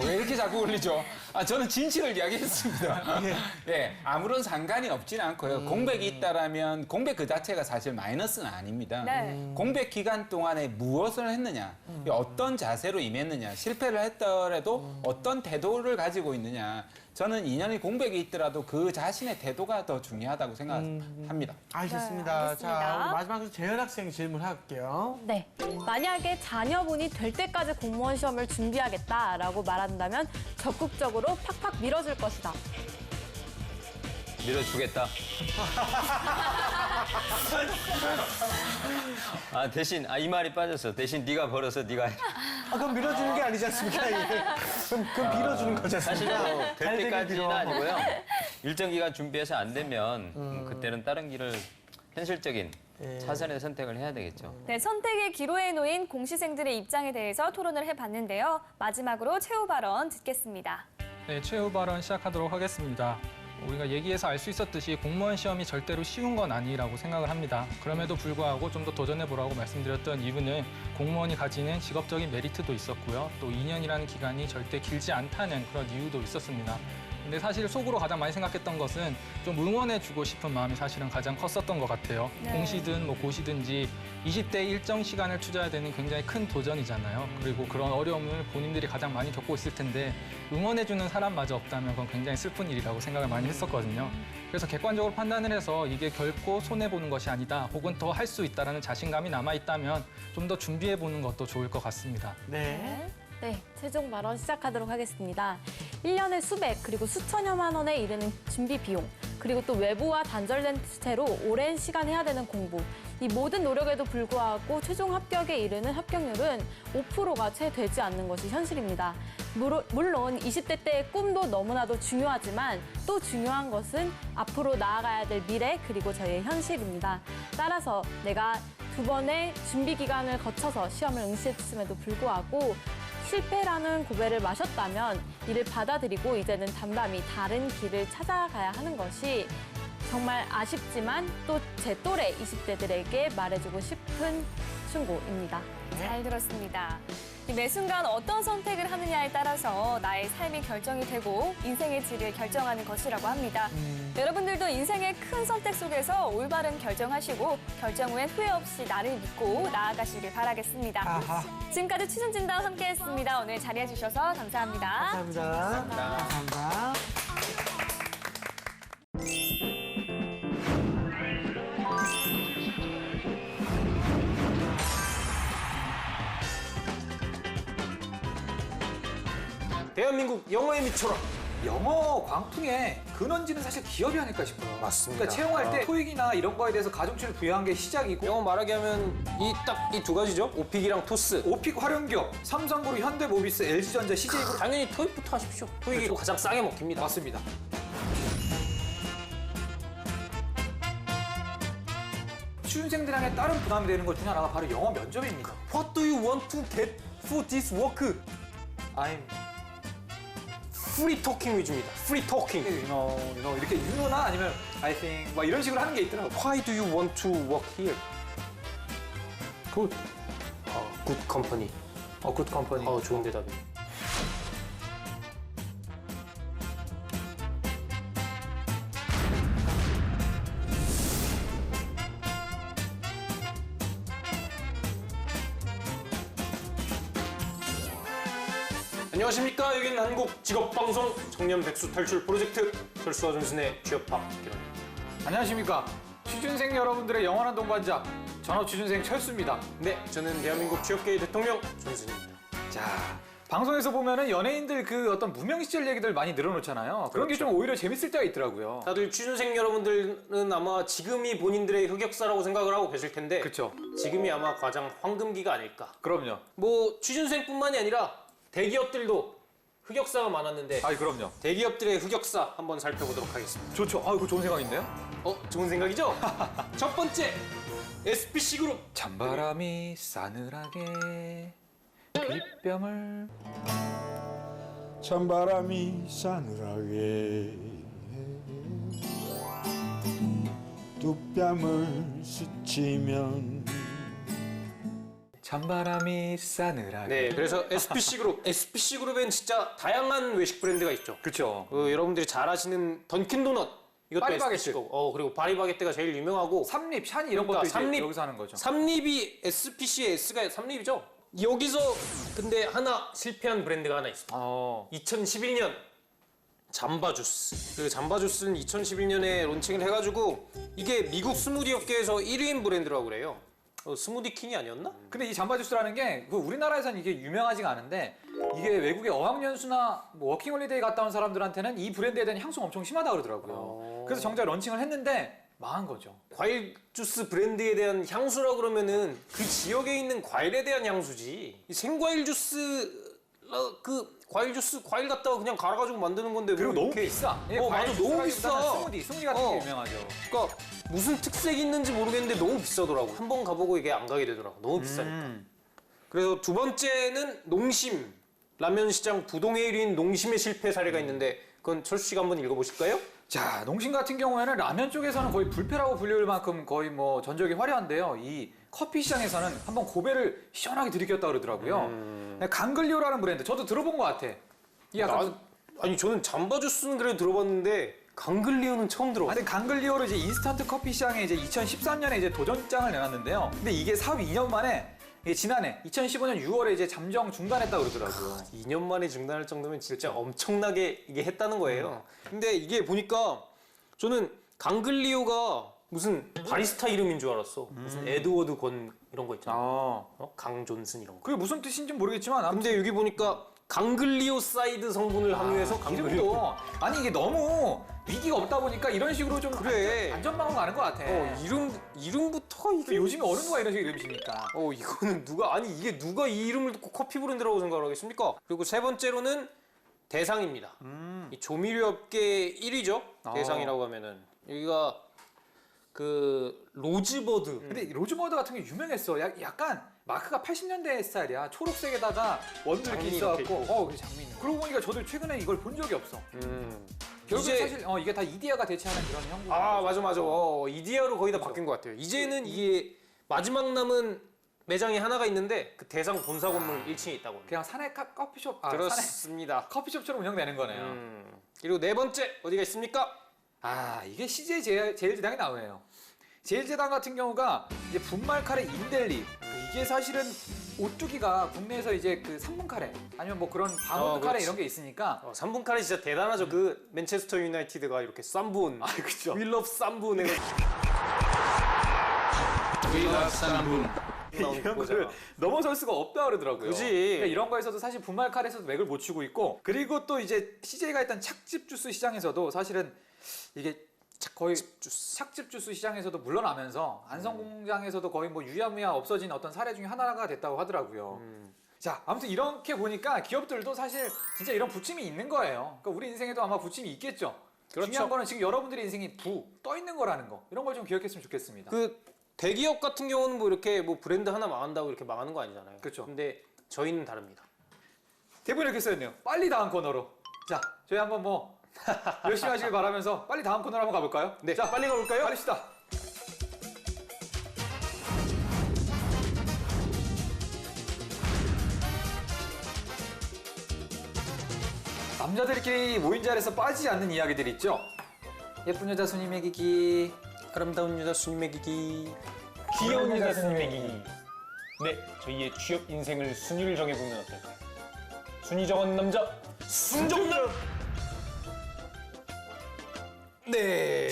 왜 이렇게 자꾸 올리죠? 저는 진실을 이야기했습니다. 예, 아무런 상관이 없지는 않고요. 공백이 있다라면 공백 그 자체가 사실 마이너스는 아닙니다. 네. 공백 기간 동안에 무엇을 했느냐, 어떤 자세로 임했느냐, 실패를 했더라도 어떤 태도를 가지고 있느냐. 저는 2년의 공백이 있더라도 그 자신의 태도가 더 중요하다고 생각합니다. 알겠습니다. 네, 알겠습니다. 자, 우리 마지막으로 재현 학생 질문할게요. 네. 만약에 자녀분이 될 때까지 공무원 시험을 준비하겠다라고 말한다면 적극적으로 팍팍 밀어줄 것이다. 밀어주겠다. 대신 이 말이 빠졌어. 대신 네가 벌어서 네가 해. 그럼 밀어주는 게 아니지 않습니까? 이게? 그럼 빌어주는 거지 사실 않습니까? 뭐될 잘 되길 때까지는 빌어. 아니고요. 일정 기간 준비해서 안 되면 그때는 다른 길을 현실적인 차선의 선택을 해야 되겠죠. 네, 선택의 기로에 놓인 공시생들의 입장에 대해서 토론을 해봤는데요. 마지막으로 최후 발언 듣겠습니다. 네, 최후 발언 시작하도록 하겠습니다. 우리가 얘기해서 알 수 있었듯이 공무원 시험이 절대로 쉬운 건 아니라고 생각을 합니다. 그럼에도 불구하고 좀 더 도전해보라고 말씀드렸던 이유는 공무원이 가지는 직업적인 메리트도 있었고요. 또 2년이라는 기간이 절대 길지 않다는 그런 이유도 있었습니다. 근데 사실 속으로 가장 많이 생각했던 것은 좀 응원해주고 싶은 마음이 사실은 가장 컸었던 것 같아요. 네. 공시든 뭐 고시든지 20대 일정 시간을 투자해야 되는 굉장히 큰 도전이잖아요. 그리고 그런 어려움을 본인들이 가장 많이 겪고 있을 텐데 응원해주는 사람마저 없다면 그건 굉장히 슬픈 일이라고 생각을 많이 했었거든요. 그래서 객관적으로 판단을 해서 이게 결코 손해보는 것이 아니다, 혹은 더 할 수 있다는 자신감이 남아있다면 좀 더 준비해보는 것도 좋을 것 같습니다. 네. 네, 최종 발언 시작하도록 하겠습니다. 1년에 수백 그리고 수천여만 원에 이르는 준비 비용, 그리고 또 외부와 단절된 채로 오랜 시간 해야 되는 공부, 이 모든 노력에도 불구하고 최종 합격에 이르는 합격률은 5%가 채 되지 않는 것이 현실입니다. 물론 20대 때의 꿈도 너무나도 중요하지만 또 중요한 것은 앞으로 나아가야 될 미래 그리고 저희의 현실입니다. 따라서 내가 2번의 준비 기간을 거쳐서 시험을 응시했음에도 불구하고 실패라는 고배를 마셨다면 이를 받아들이고 이제는 담담히 다른 길을 찾아가야 하는 것이 정말 아쉽지만 또 제 또래 20대들에게 말해주고 싶은 충고입니다. 잘 들었습니다. 매 순간 어떤 선택을 하느냐에 따라서 나의 삶이 결정이 되고 인생의 질을 결정하는 것이라고 합니다. 여러분들도 인생의 큰 선택 속에서 올바른 결정하시고 결정 후엔 후회 없이 나를 믿고 나아가시길 바라겠습니다. 아하. 지금까지 취준진담 함께했습니다. 오늘 자리해 주셔서 감사합니다. 감사합니다. 감사합니다. 대한민국 영어에 미쳐라. 영어 광풍의 근원지는 사실 기업이 아닐까 싶어요. 맞습니다. 그러니까 채용할 때 토익이나 이런 거에 대해서 가중치를 부여한 게 시작이고 영어 말하게 하면 이 두 가지죠. 오픽이랑 토스. 오픽 활용기업, 삼성그룹, 현대모비스, LG전자, CJ그룹 당연히 토익부터 하십시오. 토익이 그렇죠. 가장 싸게 먹힙니다. 맞습니다. 취준생들에게 다른 부담이 되는 것 중에 하나가 바로 영어 면접입니다. What do you want to get for this work? I'm Free talking 위주입니다. Free talking. 이렇게 유노나 아니면 I think 막 이런 식으로 하는 게 있더라고. Why do you want to work here? Good. Good company. 굿 컴퍼니. 좋은 대답입니다. 안녕하십니까. 여기는 한국 직업방송 청년 백수 탈출 프로젝트 철수와 존슨의 취업학 기론입니다. 안녕하십니까. 취준생 여러분들의 영원한 동반자 전업 취준생 철수입니다. 네, 저는 대한민국 취업계의 대통령 존슨입니다. 자, 방송에서 보면은 연예인들 그 어떤 무명 시절 얘기들 많이 늘어놓잖아요. 그런 게 좀 오히려 재밌을 때가 있더라고요. 다들 취준생 여러분들은 아마 지금이 본인들의 흑역사라고 생각을 하고 계실 텐데 그렇죠. 지금이 아마 가장 황금기가 아닐까. 그럼요. 뭐 취준생뿐만이 아니라 대기업들도 흑역사가 많았는데 아이 그럼요. 대기업들의 흑역사 한번 살펴보도록 하겠습니다. 좋죠. 아, 이거 좋은 생각인데요? 좋은 생각이죠? 첫 번째, SPC 그룹. 찬바람이 싸늘하게 귓뺨을 찬바람이 싸늘하게 두 뺨을 스치면 찬바람이 싸늘하게. 네, 그래서 SPC 그룹. SPC 그룹엔 진짜 다양한 외식 브랜드가 있죠. 그렇죠. 여러분들이 잘 아시는 던킨 도넛. 이것도 파리바게뜨. SPC고. 그리고 파리바게뜨가 제일 유명하고. 삼립, 샤니 이런 그러니까 것도 이제 삼립. 여기서 하는 거죠. 삼립이 SPC의 S가 삼립이죠. 여기서 근데 하나 실패한 브랜드가 하나 있습니다. 2011년 잠바주스. 그 잠바주스는 2011년에 론칭을 해가지고 이게 미국 스무디 업계에서 1위인 브랜드라고 그래요. 스무디 킹이 아니었나? 근데 이 잠바주스라는 게 그 우리나라에서는 이게 유명하지가 않은데 이게 외국에 어학연수나 뭐 워킹홀리데이 갔다 온 사람들한테는 이 브랜드에 대한 향수가 엄청 심하다 그러더라고요. 그래서 정작 런칭을 했는데 망한 거죠. 과일 주스 브랜드에 대한 향수라 그러면은 그 지역에 있는 과일에 대한 향수지. 이 생과일 주스 과일 주스 과일 갖다가 그냥 갈아가지고 만드는 건데 그리고 뭐 너무 이렇게- 비싸. 예, 맞아, 과일 너무 주스라기보다는 비싸. 스무디 같은 게 유명하죠. 그러니까 무슨 특색이 있는지 모르겠는데 너무 비싸더라고. 한 번 가보고 이게 안 가게 되더라고. 너무 비싸니까. 그래서 두 번째는 농심. 라면 시장 부동의 1위인 농심의 실패 사례가 있는데 그건 철수 씨가 한번 읽어보실까요? 자, 농심 같은 경우에는 라면 쪽에서는 거의 불패라고 불릴 만큼 거의 뭐 전적이 화려한데요. 이 커피 시장에서는 한번 고배를 시원하게 들이켰다 그러더라고요. 강글리오라는 브랜드, 저도 들어본 것 같아. 이 약간 아니 저는 잠바주스는 그래도 들어봤는데 강글리오는 처음 들어봤어요. 근데 강글리오로 이제 인스턴트 커피 시장에 이제 2013년에 이제 도전장을 내놨는데요. 근데 이게 사업 2년 만에 이게 지난해 2015년 6월에 이제 잠정 중단했다 그러더라고요. 2년 만에 중단할 정도면 진짜 엄청나게 이게 했다는 거예요. 근데 이게 보니까 저는 강글리오가 무슨 바리스타 이름인 줄 알았어. 무슨 에드워드 권 이런 거 있잖아. 강존슨 이런 거. 그게 무슨 뜻인지 모르겠지만 근데 여기 보니까 강글리오 사이드 성분을 함유해서 강글리오. 이름도 아니 이게 너무 위기가 없다 보니까 이런 식으로 좀 그래. 안전망으로 가는 것 같아. 이름부터 이게 요즘에 어느 누가 이런 식으로 이름 짓니까. 이거는 이게 누가 이 이름을 듣고 커피 브랜드라고 생각을 하겠습니까? 그리고 세 번째로는 대상입니다. 이 조미료 업계 1위죠. 대상이라고 하면은 여기가 그 로즈버드. 근데 로즈버드 같은 게 유명했어. 약간 마크가 80년대 스타일이야. 초록색에다가 원두 이렇게 장미 있어갖고. 그 장미 있는. 그러고 보니까 저도 최근에 이걸 본 적이 없어. 결국 이제- 사실 이게 다 이디야가 대체하는 그런 형국. 맞아. 이디야로 거의 다 바뀐 것 같아요. 이제는 이게 마지막 남은 매장이 하나가 있는데 그 대상 본사 건물 1층에 있다고 합니다. 그냥 사내 커피숍. 그렇습니다. 커피숍처럼 운영되는 거네요. 그리고 네 번째 어디가 있습니까? 이게 CJ 제일제당이 나오네요. 제일제당 같은 경우가 이제 분말 카레 인델리. 이게 사실은 오뚜기가 국내에서 이제 그 3분 카레 아니면 뭐 그런 방어드 카레 그렇지. 이런 게 있으니까 3분 카레 진짜 대단하죠. 그 맨체스터 유나이티드가 이렇게 쌈분. 그죠. We love 쌈분 해가지고 나온 이런 거잖아. 거를 넘어설 수가 없다 그러더라고요. 그지. 그러니까 이런 거에서도 사실 분말 카레에서도 맥을 못 추고 있고 그리고 또 이제 CJ가 했던 착즙 주스 시장에서도 사실은 이게 거의 착즙 주스 시장에서도 물러나면서 안성 공장에서도 거의 뭐 유야무야 없어진 어떤 사례 중에 하나가 됐다고 하더라고요. 자, 아무튼 이렇게 보니까 기업들도 사실 진짜 이런 부침이 있는 거예요. 그러니까 우리 인생에도 아마 부침이 있겠죠. 그렇죠. 중요한 거는 지금 여러분들의 인생이 떠 있는 거라는 거. 이런 걸 좀 기억했으면 좋겠습니다. 그 대기업 같은 경우는 뭐 이렇게 뭐 브랜드 하나 망한다고 이렇게 망하는 거 아니잖아요. 그렇죠. 근데 저희는 다릅니다. 대본 이렇게 써있네요. 빨리 다음 코너로. 자, 저희 한번 뭐 열심히 하시길 바라면서 빨리 다음 코너로 한번 가볼까요? 네, 자, 빨리 가볼까요? 빨리시다. 남자들끼리 모인 자리에서 빠지지 않는 이야기들 있죠? 예쁜 여자 손님 먹이기, 아름다운 여자 순 먹이기. 귀여운 여자 손님 얘기. 네, 저희의 취업 인생을 순위를 정해보면 어떨까요? 순위 정한 남자 순정남. 네.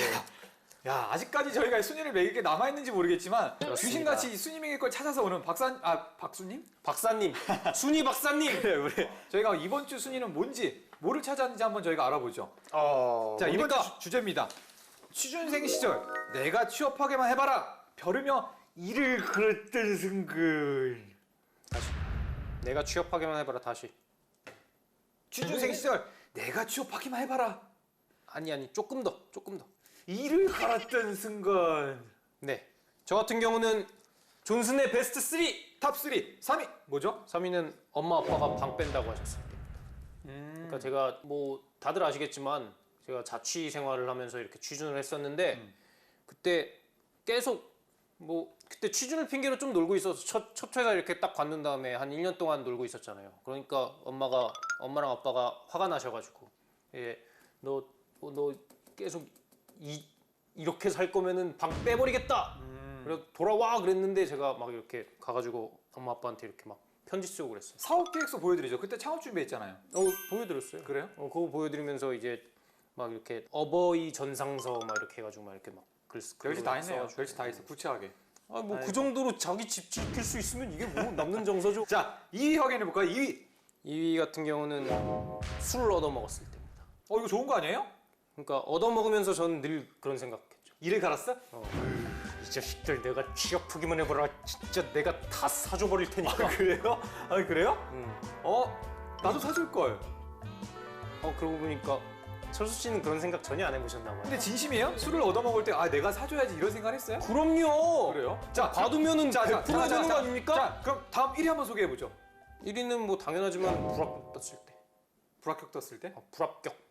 야, 아직까지 저희가 순위를 매길 게 남아 있는지 모르겠지만 귀신같이 이 순위 매길 걸 찾아서 오는 박수님? 박사님, 순위 박사님. 그래, 우리 저희가 이번 주 순위는 뭔지 뭐를 찾았는지 한번 저희가 알아보죠. 자, 이번 뭡니까? 주 주제입니다. 취준생 시절 내가 취업하게만 해봐라. 벼르며 이를 그렸던 순간. 내가 취업하게만 해봐라 다시. 취준생 시절 내가 취업하기만 해봐라. 아니 조금 더. 이를 갈았던 순간. 네. 저 같은 경우는 존슨의 베스트 3. 탑 3, 3위 뭐죠? 3위는 엄마 아빠가 방 뺀다고 하셨을 때. 그러니까 제가 뭐 다들 아시겠지만 제가 자취 생활을 하면서 이렇게 취준을 했었는데 그때 계속 뭐 그때 취준을 핑계로 좀 놀고 있어서 첫 회사 이렇게 딱 관둔 다음에 한 1년 동안 놀고 있었잖아요. 그러니까 엄마랑 아빠가 화가 나셔가지고 너 계속 이렇게 살 거면은 방 빼버리겠다. 그래서 돌아와 그랬는데 제가 막 이렇게 가가지고 엄마 아빠한테 이렇게 막 편지 쓰고 그랬어요. 사업 계획서 보여드리죠. 그때 창업 준비했잖아요. 보여드렸어요. 그래요? 그거 보여드리면서 이제 막 이렇게 어버이 전상서 막 이렇게 해가지고 막 이렇게 막 별짓 다 했네요. 별짓 다 했어. 구체하게. 뭐 그 정도로 자기 집 지킬 수 있으면 이게 뭐 남는 정서죠. 자, 2위 확인해 볼까요? 2위. 2위 같은 경우는 술을 얻어 먹었을 때입니다. 이거 좋은 거 아니에요? 그러니까 얻어 먹으면서 저는 늘 그런 생각했죠. 이를 갈았어? 이 자식들 내가 취업하기만 해봐라. 진짜 내가 다 사줘 버릴 테니까. 그래요? 그래요? 나도 사줄 걸. 그러고 보니까 철수 씨는 그런 생각 전혀 안 해보셨나 봐요. 근데 진심이에요? 술을 얻어 먹을 때 내가 사줘야지 이런 생각 했어요? 그럼요. 그래요? 자, 받으면은 100% 되는 거 아닙니까? 자, 그럼 다음 1위 한번 소개해 보죠. 1위는 뭐 당연하지만 불합격 떴을 때. 불합격 떴을 때? 불합격.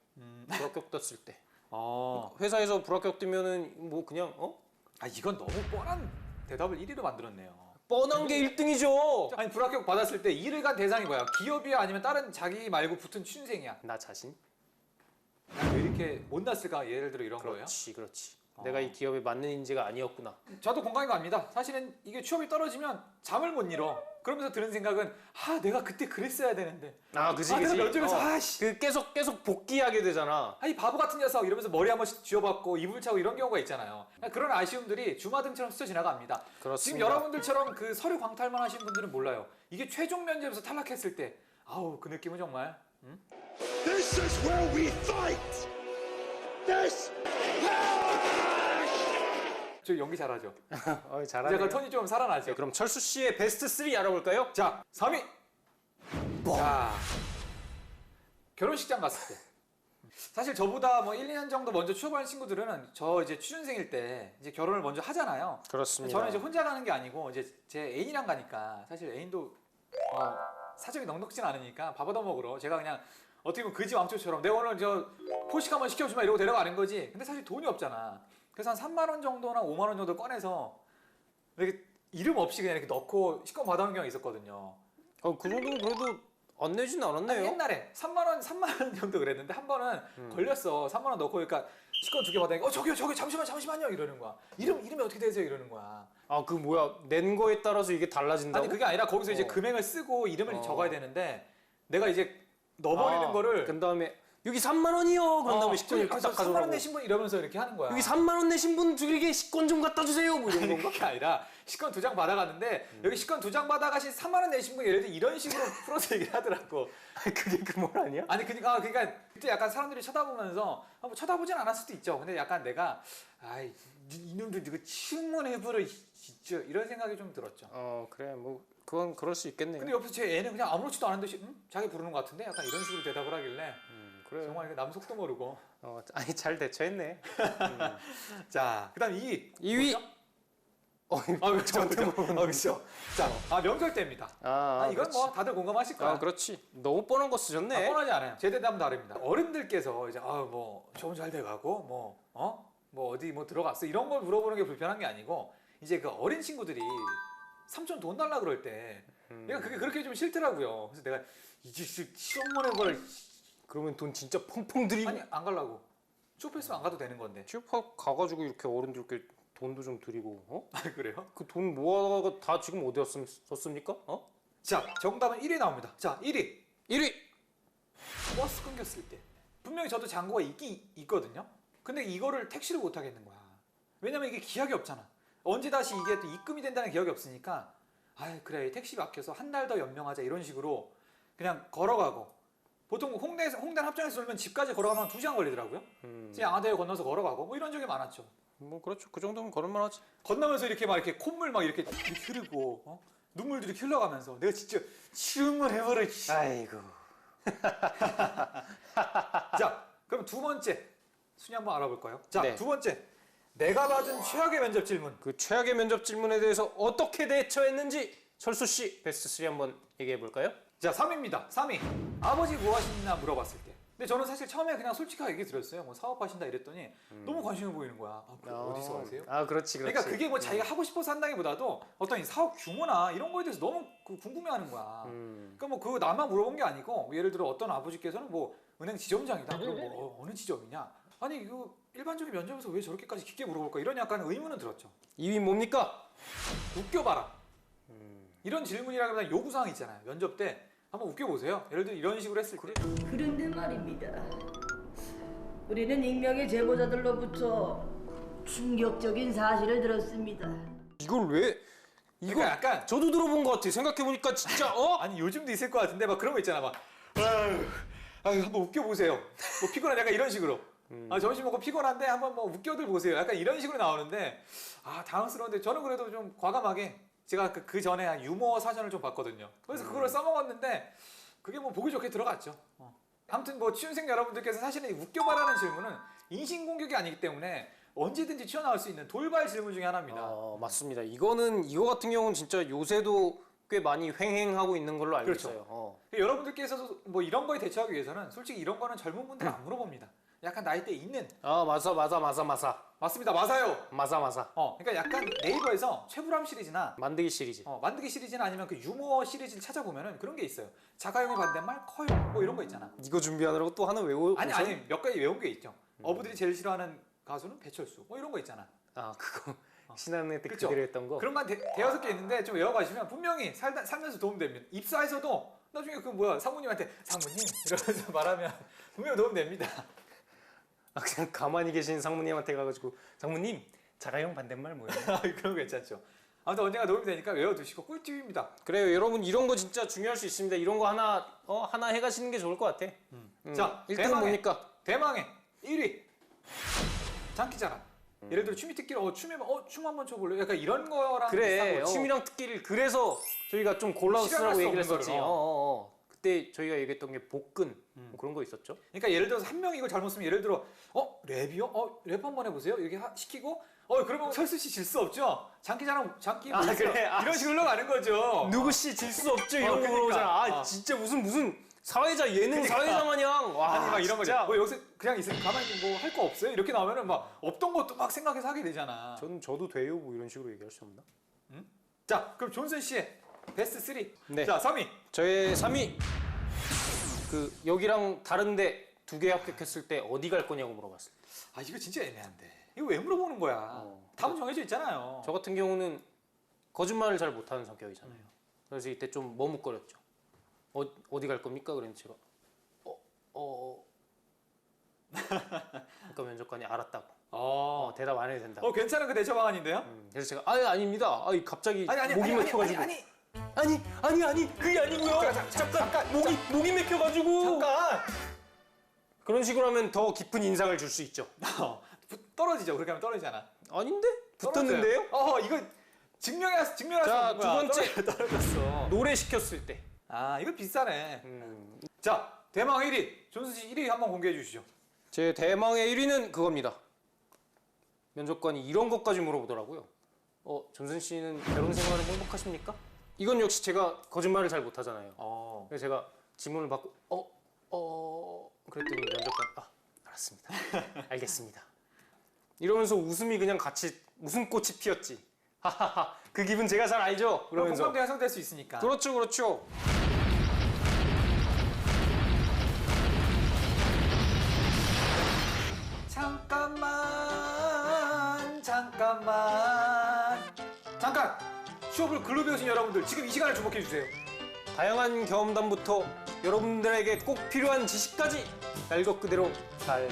불합격 떴을 때. 아, 회사에서 불합격 뜨면은 뭐 그냥 이건 너무 뻔한 대답을 1위로 만들었네요. 뻔한 게 1등이죠. 아니, 불합격 받았을 때 이를 간 대상이 뭐야? 기업이야 아니면 다른 자기 말고 붙은 취준생이야? 나 자신? 왜 이렇게 못났을까? 예를 들어 이런 거예요? 그렇지. 내가 이 기업에 맞는 인재가 아니었구나. 저도 공감이 갑니다. 사실은 이게 취업이 떨어지면 잠을 못 이뤄. 그러면서 드는 생각은 내가 그때 그랬어야 되는데. 그지. 내가 몇 점에서 그 계속 복귀하게 되잖아. 이 바보 같은 녀석 이러면서 머리 한 번씩 쥐어박고 이불 차고 이런 경우가 있잖아요. 그런 아쉬움들이 주마등처럼 스쳐 지나갑니다. 그렇습니다. 지금 여러분들처럼 그 서류 광탈만 하신 분들은 몰라요. 이게 최종 면접에서 탈락했을 때 그 느낌은 정말. This is where we fight. This. 저 연기 잘하죠. 잘하네. 제가 톤이 좀 살아나죠. 그럼 철수 씨의 베스트 3 알아볼까요? 자, 3위. 자, 결혼식장 갔을 때. 사실 저보다 뭐 1, 2년 정도 먼저 취업하는 친구들은 저 이제 취준생일 때 이제 결혼을 먼저 하잖아요. 그렇습니다. 저는 이제 혼자 가는 게 아니고 이제 제 애인이랑 가니까 사실 애인도 사정이 넉넉진 않으니까 밥 얻어 먹으러 제가 그냥 어떻게 보면 그지 왕초처럼 내가 오늘 저 포식 한번 시켜주마 이러고 데려가는 거지. 근데 사실 돈이 없잖아. 그래서 한 3만 원 정도나 5만 원 정도 꺼내서 이렇게 이름 없이 그냥 이렇게 넣고 식권 받아온 경우가 있었거든요. 그 정도는 그래도 안 내진 않았네요. 옛날에 3만 원 정도 그랬는데 한 번은 걸렸어. 3만 원 넣고 그러니까 식권 2개 받으니까 저기요 잠시만요 이러는 거야. 이름이 어떻게 되세요 이러는 거야. 그 뭐야 낸 거에 따라서 이게 달라진다고? 아니 그게 아니라 거기서 이제 금액을 쓰고 이름을 적어야 되는데 내가 이제 넣어버리는 거를 그 다음에 여기 3만 원이요. 그런 다음에 식권 이렇게 딱 3만 가져오라고. 원 내신 분 이러면서 이렇게 하는 거야. 여기 3만 원 내신 분 둘에게 식권 좀 갖다 주세요. 뭐 이런 건가? 그게 아니라 식권 2장 받아갔는데 여기 식권 2장 받아가신 3만 원 내신 분 예를 들어 이런 식으로 풀어서 얘기를 하더라고. 그게 그 뭘 아니야? 아니 그러니까 그때 약간 사람들이 쳐다보면서 뭐 쳐다보진 않을 수도 있죠. 근데 약간 내가 이놈들 이거 충분해버려 진짜 이런 생각이 좀 들었죠. 그래 뭐 그건 그럴 수 있겠네요. 근데 옆에서 제 애는 그냥 아무렇지도 않은 듯이 자기 부르는 것 같은데 약간 이런 식으로 대답을 하길래 그래. 정말 남 속도 모르고. 아니 잘 대처했네. 자, 그다음 2위. 그렇죠. 자, 명절 때입니다. 이건 그렇지. 뭐 다들 공감하실 거야. 그렇지. 너무 뻔한 거 쓰셨네. 뻔하지 않아요. 제 대답은 다릅니다. 어른들께서 이제 뭐 시험 잘 돼가고 뭐 어디 뭐 들어갔어 이런 걸 물어보는 게 불편한 게 아니고 이제 그 어린 친구들이 삼촌 돈 달라 그럴 때 내가 그게 그렇게 좀 싫더라고요. 그래서 내가 이제 시험만 해봐라. 그러면 돈 진짜 펑펑 들이고. 아니 안 가려고. 취업했으면 안 가도 되는 건데. 취업학 가가지고 이렇게 어른들께 돈도 좀 드리고. 그래요? 그 돈 모아다가 다 지금 어디다 썼습니까? 자, 정답은 1위 나옵니다. 자, 1위. 1위. 버스 끊겼을 때 분명히 저도 잔고가 있거든요. 근데 이거를 택시를 못 하겠는 거야. 왜냐면 이게 기약이 없잖아. 언제 다시 이게 또 입금이 된다는 기약이 없으니까 아 그래 택시 막혀서 한 달 더 연명하자 이런 식으로 그냥 걸어가고 보통 홍대 합정에서 놀면 집까지 걸어가면 2시간 걸리더라고요. 그냥 양화대교 건너서 걸어가고 뭐 이런 적이 많았죠. 뭐 그렇죠. 그 정도면 걸을만 하지. 건너면서 이렇게 막 이렇게 콧물 막 이렇게 흐르고 눈물들이 이렇게 흘러가면서 내가 진짜 춤을 해버려. 아이고. 자 그럼 두 번째 순위 한번 알아볼까요? 자 네. 두 번째 내가 받은 최악의 면접 질문. 그 최악의 면접 질문에 대해서 어떻게 대처했는지 철수 씨 베스트 3 한번 얘기해 볼까요? 자 3위입니다. 3위 아버지 뭐 하시나 물어봤을 때. 근데 저는 사실 처음에 그냥 솔직하게 얘기 드렸어요. 뭐 사업하신다 이랬더니 너무 관심을 보이는 거야. 어디서 하세요? 아 그렇지. 그러니까 그게 뭐 자기가 하고 싶어서 한다기보다도 어떤 이 사업 규모나 이런 거에 대해서 너무 궁금해하는 거야. 그러니까 뭐 그거 나만 물어본 게 아니고 예를 들어 어떤 아버지께서는 뭐 은행 지점장이다. 그럼 뭐 어느 지점이냐? 아니 이거 일반적인 면접에서 왜 저렇게까지 깊게 물어볼까? 이런 약간 의문은 들었죠. 2위 뭡니까? 웃겨봐라. 이런 질문이라기보다 요구사항 있잖아요. 면접 때 한번 웃겨보세요. 예를 들어 이런 식으로 했을 때 그런데 말입니다. 우리는 익명의 제보자들로부터 충격적인 사실을 들었습니다. 이걸 왜? 이거 그러니까 약간 저도 들어본 것 같아. 생각해 보니까 진짜 아니 요즘도 있을 것 같은데 막 그런 거 있잖아. 막 아유 한번 웃겨보세요. 뭐 피곤해 약간 이런 식으로. 아 점심 먹고 피곤한데 한번 뭐 웃겨들 보세요. 약간 이런 식으로 나오는데 아 당황스러운데 저는 그래도 좀 과감하게 제가 그 전에 유머 사전을 좀 봤거든요. 그래서 그거를 써먹었는데 그게 뭐 보기 좋게 들어갔죠. 아무튼 뭐 취준생 여러분들께서 사실은 이 웃겨봐라는 질문은 인신공격이 아니기 때문에 언제든지 튀어나올 수 있는 돌발 질문 중에 하나입니다. 맞습니다. 이거 같은 경우는 진짜 요새도 꽤 많이 횡행하고 있는 걸로 알고 그렇죠. 있어요. 여러분들께서도 뭐 이런 거에 대처하기 위해서는 솔직히 이런 거는 젊은 분들은 안 물어봅니다. 약간 나이대 있는. 맞아. 맞습니다. 맞아요. 맞아. 그러니까 약간 네이버에서 최불암 시리즈나 만들기 시리즈. 만들기 시리즈나 아니면 그 유머 시리즈를 찾아보면은 그런 게 있어요. 자가용의 반대말 커요. 뭐 이런 거 있잖아. 이거 준비하느라고 또 하나 외우고. 아니 몇 가지 외운 게 있죠. 어부들이 제일 싫어하는 가수는 배철수. 뭐 이런 거 있잖아. 그거 신한은행 때 그쵸? 그대로 했던 거. 그런 건 대여섯 개 있는데 좀 외워가시면 분명히 살면서 도움됩니다. 입사에서도 나중에 그 사모님한테 상무님 이러면서 말하면 분명히 도움됩니다. 그냥 가만히 계신 상무님한테 가가지고 상무님 자가용 반대말 뭐예요? 그런 거 괜찮죠. 아무튼 언젠가 도움이 되니까 외워두시고 꿀팁입니다. 그래요. 여러분 이런 거 진짜 중요할 수 있습니다. 이런 거 하나 해가시는 게 좋을 것 같아. 자, 1등은 뭡니까? 대망의 1위 장기자랑. 예를 들어 춤이 특기로 춤 한번 춰볼래? 약간 이런 거랑 비슷한 그래. 거죠. 춤이랑 특기를 그래서 저희가 좀 골라서 실현할 쓰라고 수 얘기를 없는 했었지. 거를. 그때 저희가 얘기했던 게 복근 뭐 그런 거 있었죠. 그러니까 예를 들어서 한 명이 이걸 잘못 쓰면 예를 들어 랩이요? 랩 한번 해보세요. 이렇게 시키고 그러면 철수 씨 질 수 없죠. 장기 그래. 이런 식으로 흘러가는 거죠. 누구 씨 질 수 없죠. 이런 거 그러니까. 물어보잖아. 진짜 무슨 사회자 예능 사회자 마냥. 와, 아니 막 이런 진짜. 거죠. 여기서 그냥 있으면 가만히 뭐 할 거 없어요? 이렇게 나오면은 막 없던 것도 막 생각해서 하게 되잖아. 저도 돼요. 뭐 이런 식으로 얘기할 수 없나? 자, 그럼 존슨 씨의 베스트 3. 네. 자, 3위. 저의 3위. 여기랑 다른데 2개 합격했을 때 어디 갈 거냐고 물어봤을 때. 이거 진짜 애매한데. 이거 왜 물어보는 거야? 답은 정해져 있잖아요. 저 같은 경우는 거짓말을 잘 못하는 성격이잖아요. 그래서 이때 좀 머뭇거렸죠. 어디 갈 겁니까? 그랬는데 제가 그러니까 면접관이 알았다고. 대답 안 해도 된다고. 괜찮은 그 대처 방안인데요? 그래서 제가 아닙니다. 갑자기 아니, 목이 맥혀가지고. 아니 그게 아니고요. 잠깐 목이 맥혀가지고. 잠깐. 그런 식으로 하면 더 깊은 인상을 줄 수 있죠. 떨어지죠. 그렇게 하면 떨어지잖아. 아닌데? 붙었는데요? 이거 증명할 수 있는 자, 거야. 두 번째. 떨어졌어. 노래 시켰을 때. 이거 비싸네. 자, 대망 1위. 존슨 씨 1위 한번 공개해 주시죠. 제 대망의 1위는 그겁니다. 면접관이 이런 것까지 물어보더라고요. 존슨 씨는 결혼 생활은 행복하십니까? 이건 역시 제가 거짓말을 잘 못하잖아요. 그래서 제가 질문을 받고 그랬더니 면접관 알았습니다. 알겠습니다. 이러면서 웃음이 그냥 같이 웃음꽃이 피었지. 하하하. 그 기분 제가 잘 알죠? 그러면서. 공감대 형성될 수 있으니까. 그렇죠. 잠깐! 수업을 글로 배우신 여러분들 지금 이 시간을 주목해 주세요. 다양한 경험담부터 여러분들에게 꼭 필요한 지식까지 날 것 그대로 탈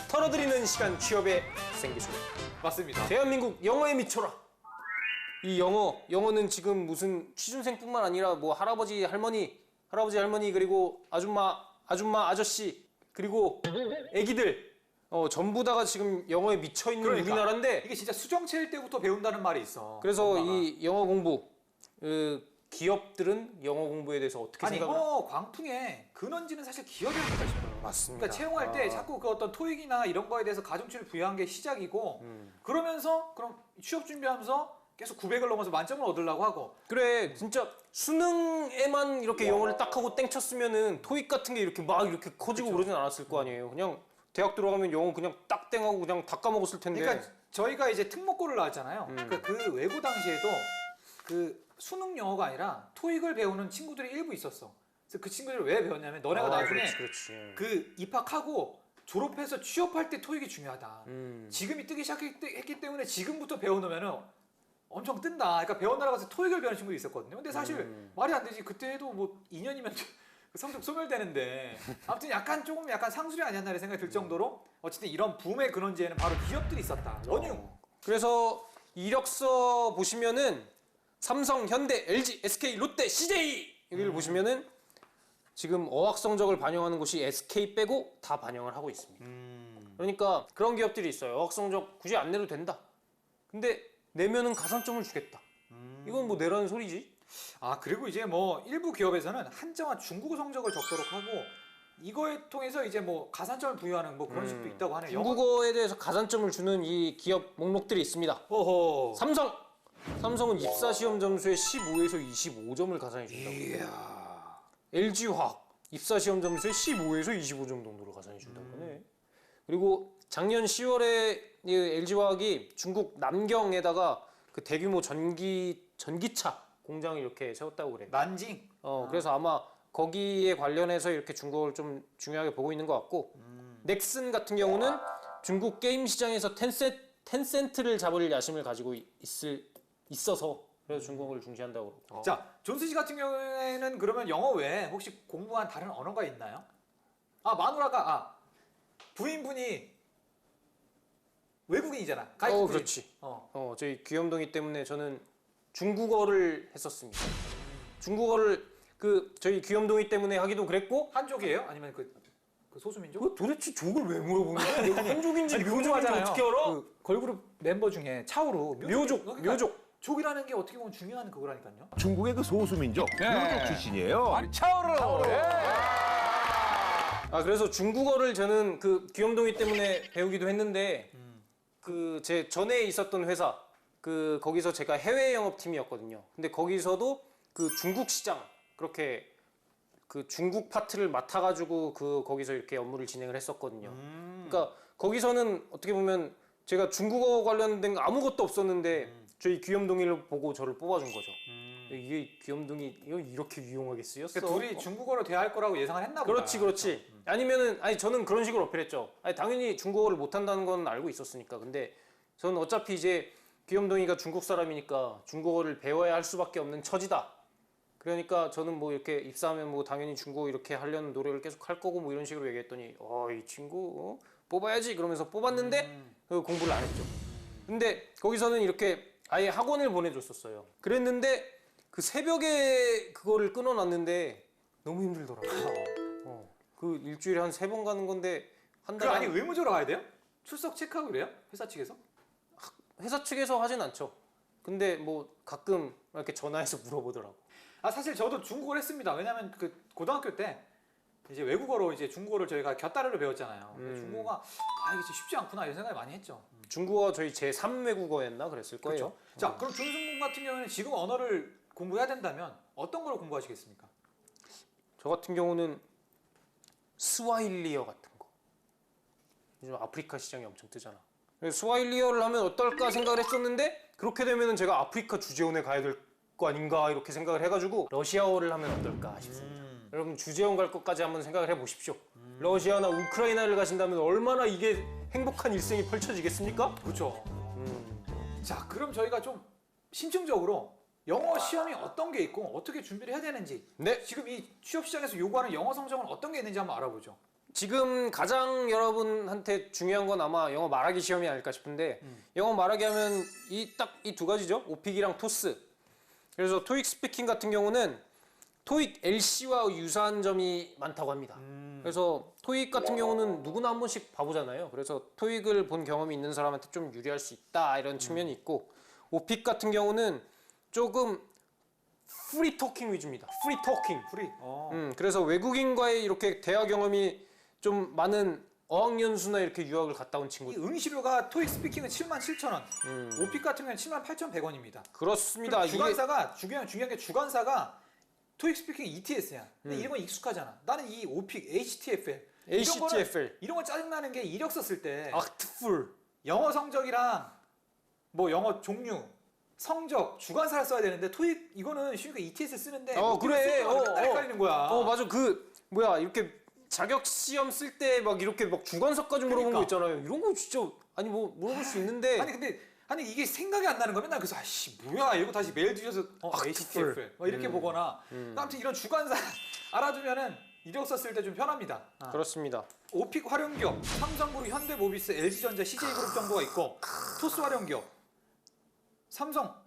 털어드리는 시간 취업의 생기술. 맞습니다. 대한민국 영어에 미쳐라. 이 영어는 지금 무슨 취준생뿐만 아니라 뭐 할아버지 할머니 그리고 아줌마 아저씨 그리고 애기들 전부 다가 지금 영어에 미쳐 있는 그러니까. 우리나라인데 이게 진짜 수정체일 때부터 배운다는 말이 있어. 그래서 엄마가. 이 영어 공부 기업들은 영어 공부에 대해서 어떻게 아니 생각하나? 광풍의 근원지는 사실 기업이 아닐까 싶어요. 맞습니다. 그러니까 채용할 때 자꾸 그 어떤 토익이나 이런 거에 대해서 가중치를 부여한 게 시작이고 그러면서 그럼 취업 준비하면서 계속 900을 넘어서 만점을 얻으려고 하고 그래 진짜 수능에만 이렇게 영어를 딱 하고 땡 쳤으면은 토익 같은 게 이렇게 막 이렇게 커지고 그러진 않았을 거 아니에요. 그냥 대학 들어가면 영어 그냥 딱 땡하고 그냥 다 까먹었을 텐데. 그러니까 저희가 이제 특목고를 나왔잖아요. 그러니까 그 외고 당시에도 그 수능 영어가 아니라 토익을 배우는 친구들이 일부 있었어. 그래서 그 친구들을 왜 배웠냐면 너네가 나중에 그렇지. 그 입학하고 졸업해서 취업할 때 토익이 중요하다. 지금이 뜨기 시작했기 때문에 지금부터 배워놓으면은 엄청 뜬다. 그러니까 배워나라고 해서 토익을 배우는 친구도 있었거든요. 근데 사실 말이 안 되지. 그때 해도 뭐 2년이면 성적 소멸되는데 아무튼 조금 상술이 아니었나 이런 생각이 들 정도로 어쨌든 이런 붐의 근원지에는 바로 기업들이 있었다. 원유. 그래서 이력서 보시면은 삼성, 현대, LG, SK, 롯데, CJ 여기를 보시면은 지금 어학 성적을 반영하는 곳이 SK 빼고 다 반영을 하고 있습니다. 그러니까 그런 기업들이 있어요. 어학 성적 굳이 안 내도 된다. 근데 내면은 가산점을 주겠다. 이건 뭐 내라는 소리지. 아 그리고 이제 뭐 일부 기업에서는 한자와 중국어 성적을 적도록 하고 이거에 통해서 이제 뭐 가산점을 부여하는 뭐 그런 식도 있다고 하네요. 중국어에 대해서 가산점을 주는 이 기업 목록들이 있습니다. 호호. 삼성은 입사 시험 점수의 15에서 25점을 가산해 준다고. 이야. LG화학 입사 시험 점수의 15에서 25점 정도를 가산해 준다고 하네. 그리고 작년 10월에 LG화학이 중국 남경에다가 그 대규모 전기차 공장을 이렇게 세웠다고 그래요. 난징. 그래서 아마 거기에 관련해서 이렇게 중국어를 좀 중요하게 보고 있는 것 같고 넥슨 같은 경우는 중국 게임 시장에서 텐센트를 잡을 야심을 가지고 있어서 그래서 중국어를 중시한다고 그러고. 자, 존스 씨 같은 경우에는 그러면 영어 외에 혹시 공부한 다른 언어가 있나요? 마누라가 부인분이 외국인이잖아. 가이쿠 부인. 그렇지. 저희 귀염둥이 때문에 저는 중국어를 했었습니다. 중국어를 저희 귀염둥이 때문에 하기도 그랬고 한족이에요? 아니면 그 소수민족? 도대체 족을 왜 물어보는 거야? 내가 한족인지 묘족인지 묘족하잖아요. 어떻게 알아? 그 걸그룹 멤버 중에 차오루 묘족. 족이라는 게 어떻게 보면 중요한 그거라니까요. 중국의 그 소수민족 묘족 출신이에요. 차오루. 그래서 중국어를 저는 그 귀염둥이 때문에 배우기도 했는데 그 제 전에 있었던 회사 거기서 제가 해외 영업팀이었거든요. 근데 거기서도 그 중국 시장 그렇게 그 중국 파트를 맡아가지고 거기서 이렇게 업무를 진행을 했었거든요. 그러니까 거기서는 어떻게 보면 제가 중국어 관련된 거 아무것도 없었는데 저희 귀염둥이를 보고 저를 뽑아준 거죠. 이게 귀염둥이 이렇게 유용하게 쓰였어. 그러니까 둘이 중국어로 대화할 거라고 예상을 했나 보다. 그렇지. 저는 그런 식으로 어필했죠. 당연히 중국어를 못한다는 건 알고 있었으니까. 근데 저는 어차피 이제 귀염둥이가 중국 사람이니까 중국어를 배워야 할 수밖에 없는 처지다. 그러니까 저는 뭐 이렇게 입사하면 뭐 당연히 중국어 이렇게 하려는 노력을 계속 할 거고 뭐 이런 식으로 얘기했더니 이 친구 뽑아야지 그러면서 뽑았는데 공부를 안 했죠. 근데 거기서는 이렇게 아예 학원을 보내줬었어요. 그랬는데 그 새벽에 그거를 끊어놨는데 너무 힘들더라고요. 그 일주일에 한 3번 가는 건데 한 달에 아니 의무적으로 가야 돼요? 출석 체크하고 그래요? 회사 측에서? 회사 측에서 하진 않죠. 근데 뭐 가끔 이렇게 전화해서 물어보더라고. 사실 저도 중국어를 했습니다. 왜냐면 그 고등학교 때 이제 외국어로 이제 중국어를 저희가 곁다리로 배웠잖아요. 중국어가 이게 진짜 쉽지 않구나 이런 생각을 많이 했죠. 중국어 저희 제3 외국어였나 그랬을 거예요. 그렇죠. 자, 그럼 준승군 같은 경우에는 지금 언어를 공부해야 된다면 어떤 걸 공부하시겠습니까? 저 같은 경우는 스와힐리어 같은 거. 요즘 아프리카 시장이 엄청 뜨잖아. 그래서 스와힐리어를 하면 어떨까 생각을 했었는데 그렇게 되면은 제가 아프리카 주재원에 가야 될 거 아닌가 이렇게 생각을 해가지고 러시아어를 하면 어떨까 싶습니다. 여러분 주재원 갈 것까지 한번 생각을 해보십시오. 러시아나 우크라이나를 가신다면 얼마나 이게 행복한 일생이 펼쳐지겠습니까? 그렇죠. 자, 그럼 저희가 좀 심층적으로 영어 시험이 어떤 게 있고 어떻게 준비를 해야 되는지 네. 지금 이 취업 시장에서 요구하는 영어 성적은 어떤 게 있는지 한번 알아보죠. 지금 가장 여러분한테 중요한 건 아마 영어 말하기 시험이 아닐까 싶은데 영어 말하기 하면 딱 이 두 가지죠. 오픽이랑 토스. 그래서 토익 스피킹 같은 경우는 토익 LC와 유사한 점이 많다고 합니다. 그래서 토익 같은 경우는 누구나 한 번씩 봐보잖아요. 그래서 토익을 본 경험이 있는 사람한테 좀 유리할 수 있다 이런 측면이 있고 오픽 같은 경우는 조금 프리 토킹 위주입니다. 프리 토킹. 그래서 외국인과의 이렇게 대화 경험이 좀 많은 어학연수나 이렇게 유학을 갔다 온 이 친구들. 응시료가 토익 스피킹은 77,000원, 오픽 같은 경우는 78,100원입니다. 그렇습니다. 주관사가 중요한 게 주관사가 토익 스피킹 ETS야. 근데 이런 건 익숙하잖아. 나는 이 오픽 HTFL 이런 거 짜증나는 게 이력서 쓸 때 악트풀. 영어 성적이랑 뭐 영어 종류 성적 주관사를 써야 되는데 토익 이거는 쉬우니까 ETS 쓰는데 그래. 헷갈리는 거야. 맞아. 이렇게 자격 시험 쓸 때 막 이렇게 막 주관사까지 물어본 거 있잖아요. 이런 거 진짜 아니 뭐 물어볼 수 있는데 아니 이게 생각이 안 나는 거면 난 그래서 아씨 뭐야 이거 다시 메일 주셔서 HTFL 이렇게 보거나 아무튼 이런 주관사 알아두면은 이력서 쓸 때 좀 편합니다. 그렇습니다. 오픽 활용기업 삼성그룹, 현대모비스, LG전자, CJ그룹 정보가 있고 토스 활용기업 삼성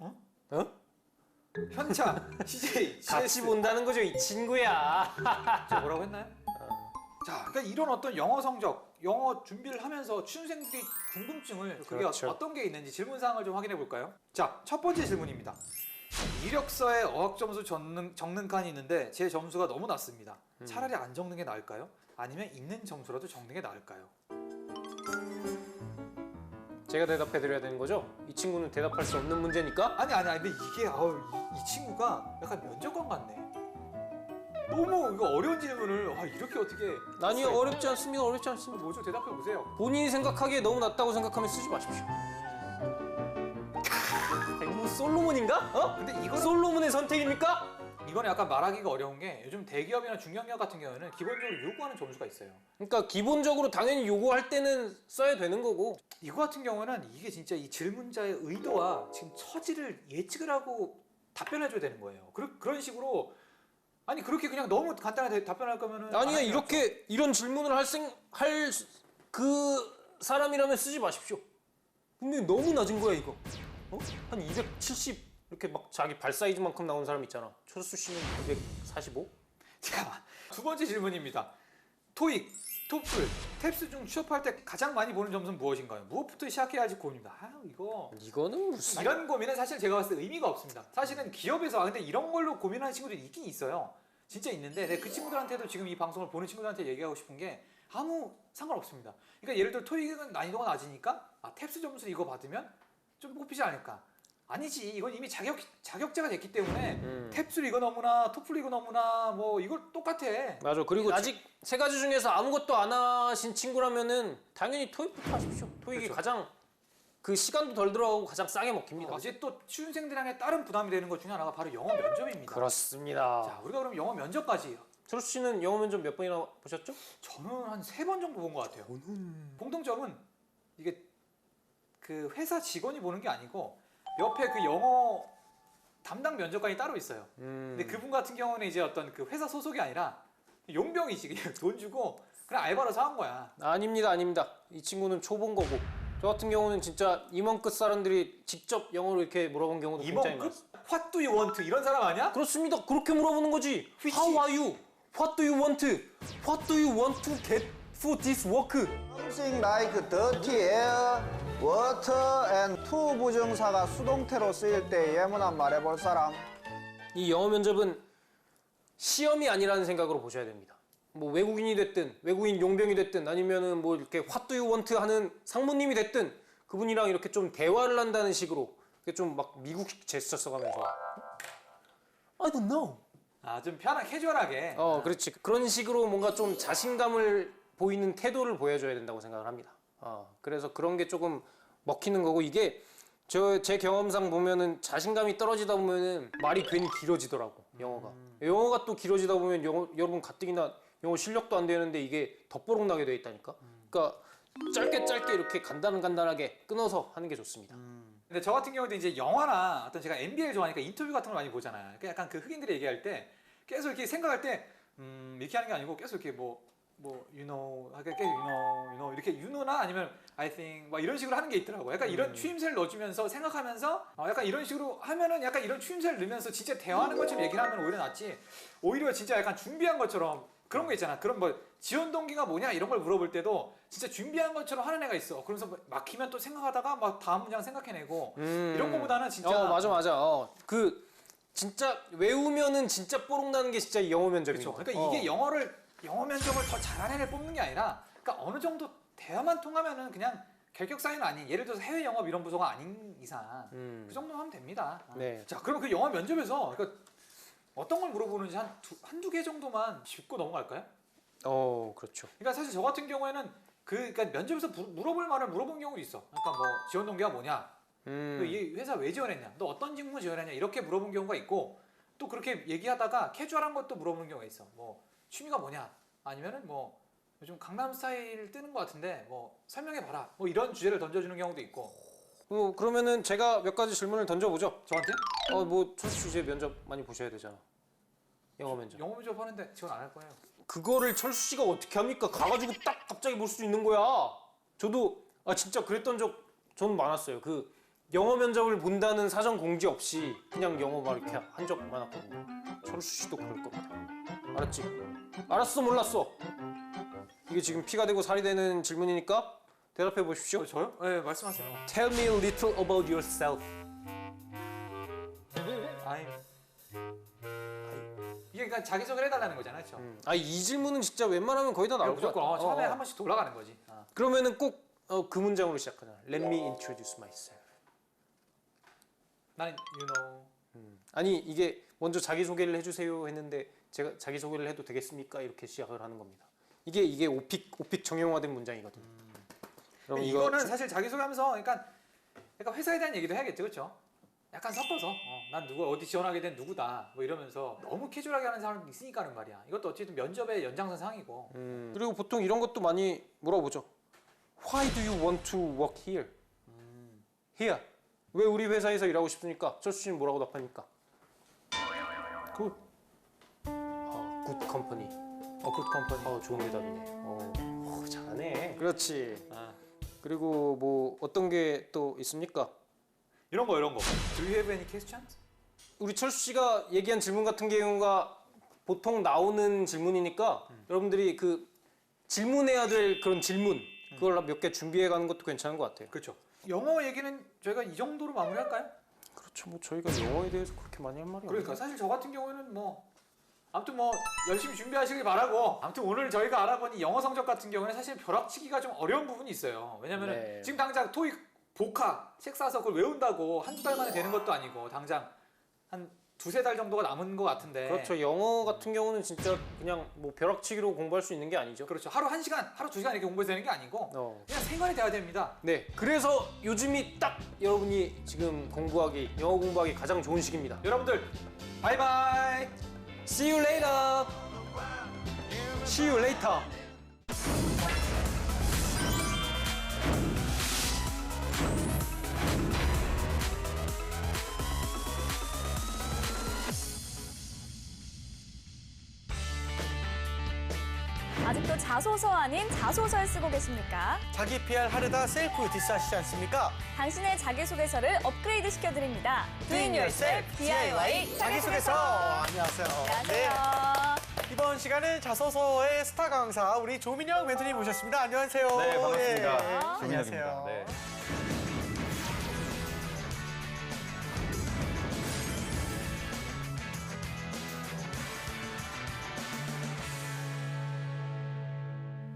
현차, CJ, 같이 CS. 본다는 거죠, 이 친구야. 저 뭐라고 했나요? 자, 그러니까 이런 어떤 영어 성적, 영어 준비를 하면서 취준생들이 궁금증을 그게 그렇죠. 어떤 게 있는지 질문 사항을 좀 확인해 볼까요? 자, 첫 번째 질문입니다. 이력서에 어학 점수 적는 칸이 있는데 제 점수가 너무 낮습니다. 차라리 안 적는 게 나을까요? 아니면 있는 점수라도 적는 게 나을까요? 제가 대답해 드려야 되는 거죠? 이 친구는 대답할 수 없는 문제니까? 아니 근데 이게 이 친구가 약간 면접관 같네. 너무 이거 어려운 질문을 이렇게 어떻게 아니요, 어렵지 않습니다. 어렵지 않습니다. 뭐죠? 대답해 보세요. 본인이 생각하기에 너무 낮다고 생각하면 쓰지 마십시오. 뭐 솔로몬인가? 근데 이거는 솔로몬의 선택입니까? 이거는 약간 말하기가 어려운 게 요즘 대기업이나 중견기업 같은 경우에는 기본적으로 요구하는 점수가 있어요. 그러니까 기본적으로 당연히 요구할 때는 써야 되는 거고. 이거 같은 경우는 이게 진짜 이 질문자의 의도와 지금 처지를 예측을 하고 답변해줘야 되는 거예요. 그런 식으로 아니 그렇게 그냥 너무 간단하게 답변할 거면은 아니요, 이런 질문을 할 그 사람이라면 쓰지 마십시오. 근데 너무 낮은 거야 이거. 한 270 이렇게 막 자기 발 사이즈만큼 나온 사람 있잖아. 초수 씨는 245? 자, 두 번째 질문입니다. 토익, 토플, 탭스 중 취업할 때 가장 많이 보는 점수는 무엇인가요? 무엇부터 시작해야 할지 고민입니다. 이거는 무슨 이런 고민은 사실 제가 봤을 때 의미가 없습니다. 사실은 기업에서 근데 이런 걸로 고민하는 친구들이 있긴 있어요. 진짜 있는데 그 친구들한테도 지금 이 방송을 보는 친구들한테 얘기하고 싶은 게 아무 상관없습니다. 그러니까 예를 들어 토익은 난이도가 낮으니까 탭스 점수를 이거 받으면 좀 뽑히지 않을까? 아니지. 이건 이미 자격제가 됐기 때문에 탭스 이거 너무나 토플 이거 너무나 뭐 이걸 똑같아. 맞아. 그리고 아직 세 가지 중에서 아무것도 안 하신 친구라면은 당연히 토익부터 하십시오. 토익이 그렇죠. 가장 그 시간도 덜 들어가고 가장 싸게 먹힙니다. 이제 또 취준생들에게 다른 부담이 되는 것 중에 하나가 바로 영어 면접입니다. 그렇습니다. 자, 우리가 그럼 영어 면접까지. 철수 씨는 영어 면접 몇 번이나 보셨죠? 저는 한 3번 정도 본 것 같아요. 공통점은 이게 그 회사 직원이 보는 게 아니고 옆에 그 영어 담당 면접관이 따로 있어요. 근데 그분 같은 경우는 이제 어떤 그 회사 소속이 아니라 용병이지. 그냥 돈 주고 그냥 알바로서 한 거야. 아닙니다. 이 친구는 초본 거고. 저 같은 경우는 진짜 임원급 사람들이 직접 영어로 이렇게 물어본 경우도 굉장히 많아요. What do you want? 이런 사람 아니야? 그렇습니다. 그렇게 물어보는 거지. How are you? What do you want? What do you want to get for this work? Something like dirty air, water and to 부정사가 수동태로 쓰일 때 예문안 말해볼 사람. 이 영어 면접은 시험이 아니라는 생각으로 보셔야 됩니다. 뭐 외국인이 됐든 외국인 용병이 됐든 아니면은 뭐 이렇게 What do you want 하는 상무님이 됐든 그분이랑 이렇게 좀 대화를 한다는 식으로 좀 막 미국식 제스처 써가면서 I don't know. 좀 편하게 캐주얼하게. 그렇지. 그런 식으로 뭔가 좀 자신감을 보이는 태도를 보여줘야 된다고 생각을 합니다. 그래서 그런 게 조금 먹히는 거고 이게 제 경험상 보면은 자신감이 떨어지다 보면은 말이 괜히 길어지더라고 영어가. 영어가 또 길어지다 보면 여러분 가뜩이나 영어 실력도 안 되는데 이게 덧보록 나게 돼 있다니까. 그러니까 짧게 이렇게 간단하게 끊어서 하는 게 좋습니다. 근데 저 같은 경우도 이제 영화나 어떤 제가 NBA를 좋아하니까 인터뷰 같은 걸 많이 보잖아요. 그러니까 약간 그 흑인들이 얘기할 때 계속 이렇게 생각할 때 이렇게 하는 게 아니고 계속 이렇게 you know, 계속 you know 이렇게 you know나 아니면 I think 막 이런 식으로 하는 게 있더라고요. 약간 이런 추임새를 넣어주면서 생각하면서 약간 이런 식으로 하면은 약간 이런 추임새를 넣으면서 진짜 대화하는 것처럼 얘기를 하면 오히려 낫지. 오히려 진짜 약간 준비한 것처럼 그런 거 있잖아. 그런 뭐 지원 동기가 뭐냐 이런 걸 물어볼 때도 진짜 준비한 것처럼 하는 애가 있어. 그러면서 막히면 또 생각하다가 막 다음 문장 생각해내고 이런 거보다는 진짜 맞아. 그 진짜 외우면은 진짜 뽀록 나는 게 진짜 영어 면접인 그렇죠. 거. 그러니까 이게 영어 면접을 더 잘하는 애를 뽑는 게 아니라 그러니까 어느 정도 대화만 통하면은 그냥 결격 사인은 아닌 예를 들어서 해외 영업 이런 부서가 아닌 이상 그 정도만 하면 됩니다. 네. 자, 그럼 그 영어 면접에서 그러니까 어떤 걸 물어보는지 한두 개 정도만 짚고 넘어갈까요? 그렇죠. 그러니까 사실 저 같은 경우에는 그러니까 면접에서 물어볼 말을 물어본 경우도 있어. 그러니까 뭐 지원 동기가 뭐냐, 이 회사 왜 지원했냐, 너 어떤 직무 지원했냐 이렇게 물어본 경우가 있고 또 그렇게 얘기하다가 캐주얼한 것도 물어보는 경우가 있어. 뭐 취미가 뭐냐, 아니면은 뭐 요즘 강남 스타일 뜨는 것 같은데 뭐 설명해봐라. 뭐 이런 주제를 던져주는 경우도 있고. 그러면은 제가 몇 가지 질문을 던져보죠. 저한테? 뭐 철수 주제 면접 많이 보셔야 되잖아. 영어 면접. 영어 면접 하는데 지원 안 할 거예요. 그거를 철수 씨가 어떻게 합니까? 가가지고 딱 갑자기 볼 수 있는 거야. 저도 진짜 그랬던 적 저는 많았어요. 그 영어 면접을 본다는 사전 공지 없이 그냥 영어 막 이렇게 한 적 많았거든요. 철수 씨도 그럴 겁니다. 알았지? 알았어, 몰랐어. 이게 지금 피가 되고 살이 되는 질문이니까 대답해 보십시오. 저요? 네, 말씀하세요. Tell me a little about yourself. 이게 그러니까 자기소개를 해달라는 거잖아요, 그렇죠? 이 질문은 진짜 웬만하면 거의 다 나오죠. 무조건 처음에 한 번씩 돌아가는 거지. 그러면은 꼭 그 문장으로 시작하잖아. Let me introduce myself. 나는 you know. 아니 이게 먼저 자기소개를 해주세요 했는데 제가 자기소개를 해도 되겠습니까? 이렇게 시작을 하는 겁니다. 이게 오픽 정형화된 문장이거든요. 그럼 이거는 사실 자기소개하면서 그러니까 회사에 대한 얘기도 해야겠죠, 그렇죠? 약간 섞어서 난 누구 어디 지원하게 된 누구다 뭐 이러면서 너무 캐주얼하게 하는 사람이 있으니까는 말이야. 이것도 어쨌든 면접의 연장선 상이고. 그리고 보통 이런 것도 많이 물어보죠. Why do you want to work here? Here. 왜 우리 회사에서 일하고 싶습니까? 철수 씨는 뭐라고 답합니까? Good. Good company. good company. 좋은 대답이네. 잘하네. 그렇지. 그리고 뭐 어떤 게 또 있습니까? 이런 거. Do you have any questions? 우리 철수 씨가 얘기한 질문 같은 경우가 보통 나오는 질문이니까 여러분들이 그 질문해야 될 그런 질문 그걸 몇 개 준비해 가는 것도 괜찮은 것 같아요. 그렇죠. 영어 얘기는 저희가 이 정도로 마무리할까요? 그렇죠. 뭐 저희가 영어에 대해서 그렇게 많이 할 말이 그러니까 없어요. 사실 저 같은 경우에는 뭐 아무튼 뭐 열심히 준비하시길 바라고 아무튼 오늘 저희가 알아본 이 영어 성적 같은 경우는 사실 벼락치기가 좀 어려운 부분이 있어요. 왜냐면은 지금 당장 토익 복화 책 사서 그걸 외운다고 한두 달 만에 되는 것도 아니고 당장 한 두세 달 정도가 남은 것 같은데. 그렇죠. 영어 같은 경우는 진짜 그냥 뭐 벼락치기로 공부할 수 있는 게 아니죠. 그렇죠. 하루 1시간, 하루 2시간 이렇게 공부해서 되는 게 아니고 그냥 생활이 돼야 됩니다. 네. 그래서 요즘이 딱 여러분이 지금 영어 공부하기 가장 좋은 시기입니다. 여러분들 바이바이. See you later. See you later. 아직도 자소서 아닌 자소설 쓰고 계십니까? 자기 PR 하려다 셀프 디스하시지 않습니까? 당신의 자기소개서를 업그레이드 시켜드립니다. Doing Yourself DIY 자기소개서. 안녕하세요. 안녕하세요. 이번 시간은 자소서의 스타 강사 우리 조민영 멘토님 모셨습니다. 안녕하세요. 네, 반갑습니다. 예. 조민혁입니다. 안녕하세요. 네.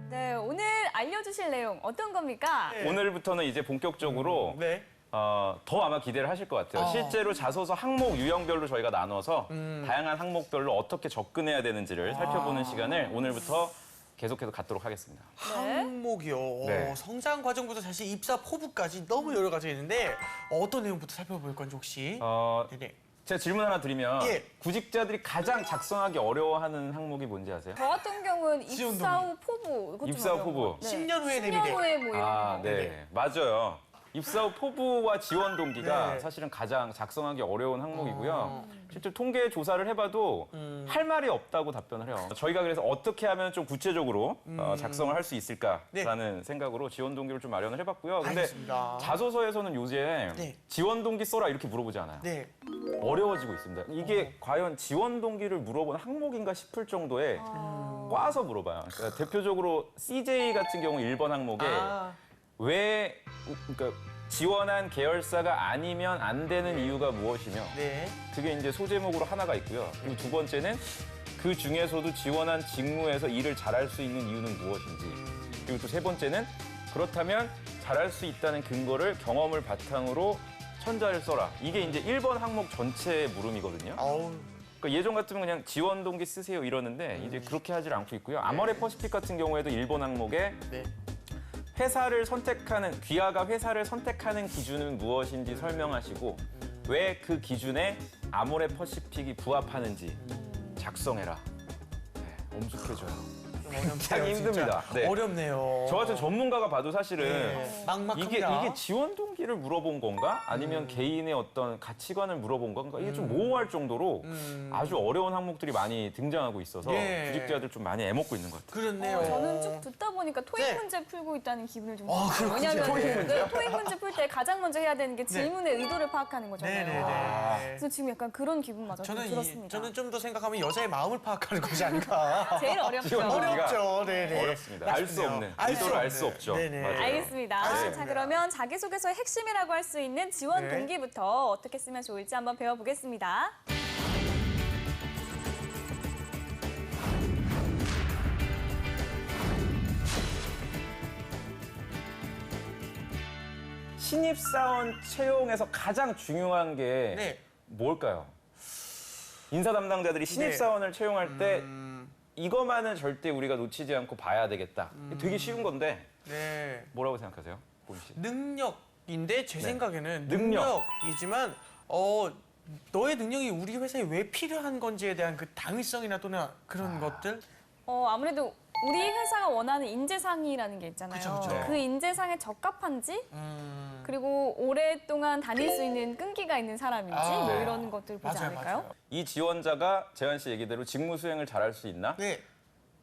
네, 오늘 알려주실 내용 어떤 겁니까? 오늘부터는 이제 본격적으로 네. 더 아마 기대를 하실 것 같아요. 실제로 자소서 항목 유형별로 저희가 나눠서 다양한 항목별로 어떻게 접근해야 되는지를 살펴보는 시간을 오늘부터 계속해서 갖도록 하겠습니다. 항목이요. 네. 성장 과정부터 사실 입사 포부까지 너무 여러 가지 있는데 어떤 내용부터 살펴볼 건지 혹시? 네네. 제가 질문 하나 드리면 예. 구직자들이 가장 작성하기 어려워하는 항목이 뭔지 아세요? 저 같은 경우는 입사 후 포부. 그것도 입사 후 어려운 포부. 거. 네. 뭐 10년 후에 10년 후에 뭐 이런 거. 네. 맞아요. 입사 후 포부와 지원 동기가 네. 사실은 가장 작성하기 어려운 항목이고요. 실제 통계 조사를 해봐도 할 말이 없다고 답변을 해요. 저희가 그래서 어떻게 하면 좀 구체적으로 작성을 할 수 있을까라는 생각으로 지원 동기를 좀 마련을 해봤고요. 근데 알겠습니다. 자소서에서는 요새 네. 지원 동기 써라 이렇게 물어보지 않아요. 네. 어려워지고 있습니다. 이게 과연 지원 동기를 물어본 항목인가 싶을 정도의 꽈서 물어봐요. 그러니까 대표적으로 CJ 같은 경우 1번 항목에 왜 그러니까 지원한 계열사가 아니면 안 되는 이유가 무엇이며 네. 그게 이제 소제목으로 하나가 있고요. 그리고 두 번째는 그 중에서도 지원한 직무에서 일을 잘할 수 있는 이유는 무엇인지. 그리고 또 세 번째는 그렇다면 잘할 수 있다는 근거를 경험을 바탕으로 천자를 써라. 이게 이제 1번 항목 전체의 물음이거든요. 그러니까 예전 같으면 그냥 지원 동기 쓰세요 이러는데 이제 그렇게 하질 않고 있고요. 아머레 퍼시픽 같은 경우에도 1번 항목에 회사를 선택하는 귀하가 회사를 선택하는 기준은 무엇인지 설명하시고 왜 그 기준에 아모레 퍼시픽이 부합하는지 작성해라. 네, 엄숙해져요. 하기 힘듭니다. 네. 어렵네요. 저 같은 전문가가 봐도 사실은 네. 막막합니다. 이게 지원 동기를 물어본 건가? 아니면 개인의 어떤 가치관을 물어본 건가? 이게 좀 모호할 정도로 아주 어려운 항목들이 많이 등장하고 있어서 예. 구직자들 좀 많이 애먹고 있는 것 같아요. 그렇네요. 저는 쭉 듣다 보니까 토익 네. 문제 풀고 있다는 기분을 좀 그렇군요. 왜냐하면 토익 문제요? 토익 문제 풀 때 가장 먼저 해야 되는 게 질문의 의도를 파악하는 거잖아요. 네네네. 그래서 지금 약간 그런 기분마저 좀 들었습니다. 저는 좀 더 생각하면 여자의 마음을 파악하는 것이 아닌가. 제일 어렵죠. 어렵죠. 네네. 어렵습니다. 알 수 없는. 의도를 알 수 없죠. 네네. 맞아요. 알겠습니다. 자, 그러면 자기소개서의 핵심이라고 할 수 있는 지원 네. 동기부터 어떻게 쓰면 좋을지 한번 배워보겠습니다. 신입사원 채용에서 가장 중요한 게 네. 뭘까요? 인사 담당자들이 신입사원을 채용할 때 이것만은 절대 우리가 놓치지 않고 봐야 되겠다. 되게 쉬운 건데 네. 뭐라고 생각하세요? 보미 씨. 능력인데 제 생각에는 능력. 능력이지만 너의 능력이 우리 회사에 왜 필요한 건지에 대한 그 당위성이나 또는 그런 것들. 아무래도 우리 회사가 원하는 인재상이라는 게 있잖아요. 그쵸, 그쵸. 그 인재상에 적합한지 그리고 오랫동안 다닐 수 있는 끈기가 있는 사람인지 뭐 네. 이런 것들 보지 맞아요, 않을까요? 맞아요. 이 지원자가 재환 씨 얘기대로 직무 수행을 잘할 수 있나? 네.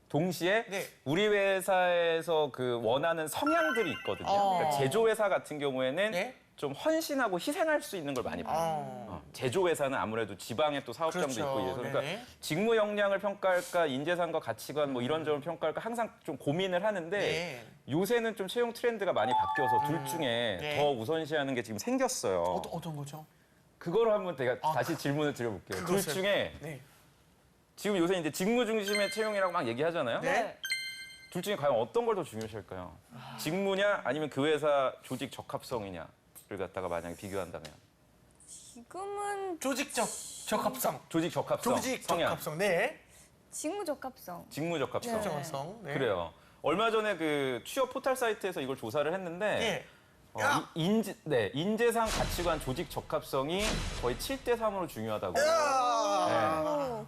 동시에 네. 우리 회사에서 그 원하는 성향들이 있거든요. 그러니까 제조회사 같은 경우에는 네. 좀 헌신하고 희생할 수 있는 걸 많이 봐요. 제조회사는 아무래도 지방에 또 사업장도 그렇죠. 있고 이래서 그러니까 네네. 직무 역량을 평가할까 인재상과 가치관 뭐 이런 점을 평가할까 항상 좀 고민을 하는데 네. 요새는 좀 채용 트렌드가 많이 바뀌어서 둘 중에 네. 더 우선시하는 게 지금 생겼어요. 어떤 거죠? 그거를 한번 제가 다시 질문을 드려볼게요. 둘 그것을. 중에 네. 지금 요새 이제 직무 중심의 채용이라고 막 얘기하잖아요. 네. 둘 중에 과연 어떤 걸 더 중요시할까요? 직무냐 아니면 그 회사 조직 적합성이냐를 갖다가 만약에 비교한다면 지금은 조직적 적합성. 조직 적합성, 조직 성향, 적합성. 네. 직무 적합성. 직무 적합성. 적합성. 네. 그래요. 얼마 전에 그 취업 포털 사이트에서 이걸 조사를 했는데 네. 야! 인재상 가치관 조직 적합성이 거의 7대 3으로 중요하다고.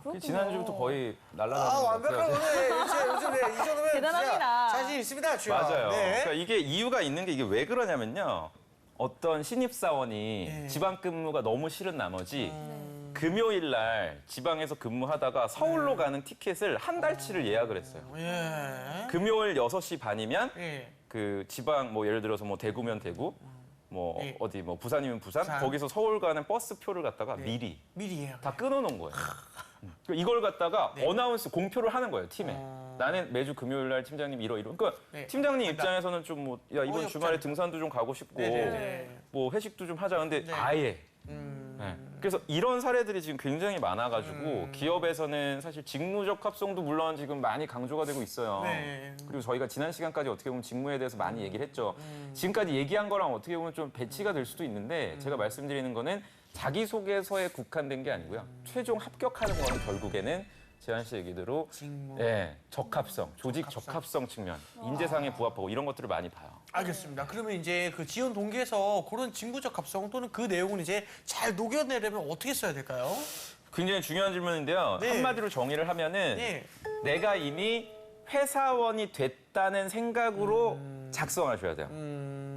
그렇군요. 지난주부터 거의 날라다니는 것 완벽한 같아요. 오늘 요즘에 이 정도면 대단합니다. 진짜 자신 있습니다, 주야. 맞아요. 네. 그러니까 이게 이유가 있는 게 이게 왜 그러냐면요. 어떤 신입사원이 지방 근무가 너무 싫은 나머지 금요일 날 지방에서 근무하다가 서울로 가는 티켓을 한 달치를 예약을 했어요. 예. 금요일 6시 반이면 예. 그 지방 뭐 예를 들어서 뭐 대구면 대구 뭐 예. 어디 뭐 부산이면 부산 부산. 거기서 서울 가는 버스표를 갖다가 미리 미리 예약. 다 끊어놓은 거예요. 이걸 갖다가 네. 어나운스 공표를 하는 거예요 팀에. 나는 매주 금요일 날 팀장님 이러. 그러니까 네. 팀장님 입장에서는 좀 뭐 야 이번 어이없잖아. 주말에 등산도 좀 가고 싶고 네네네. 뭐 회식도 좀 하자. 근데 네. 아예. 네. 그래서 이런 사례들이 지금 굉장히 많아가지고 기업에서는 사실 직무적 합성도 물론 지금 많이 강조가 되고 있어요. 네. 그리고 저희가 지난 시간까지 어떻게 보면 직무에 대해서 많이 얘기를 했죠. 지금까지 얘기한 거랑 어떻게 보면 좀 배치가 될 수도 있는데 제가 말씀드리는 거는 자기소개서에 국한된 게 아니고요. 최종 합격하는 거는 결국에는 재환 씨 얘기대로 적합성, 조직 적합성 측면, 인재상에 부합하고 이런 것들을 많이 봐요. 알겠습니다. 그러면 이제 그 지원 동기에서 그런 직무적 합성 또는 그 내용을 이제 잘 녹여내려면 어떻게 써야 될까요? 굉장히 중요한 질문인데요. 네. 한마디로 정의를 하면은 네. 내가 이미 회사원이 됐다는 생각으로 작성하셔야 돼요.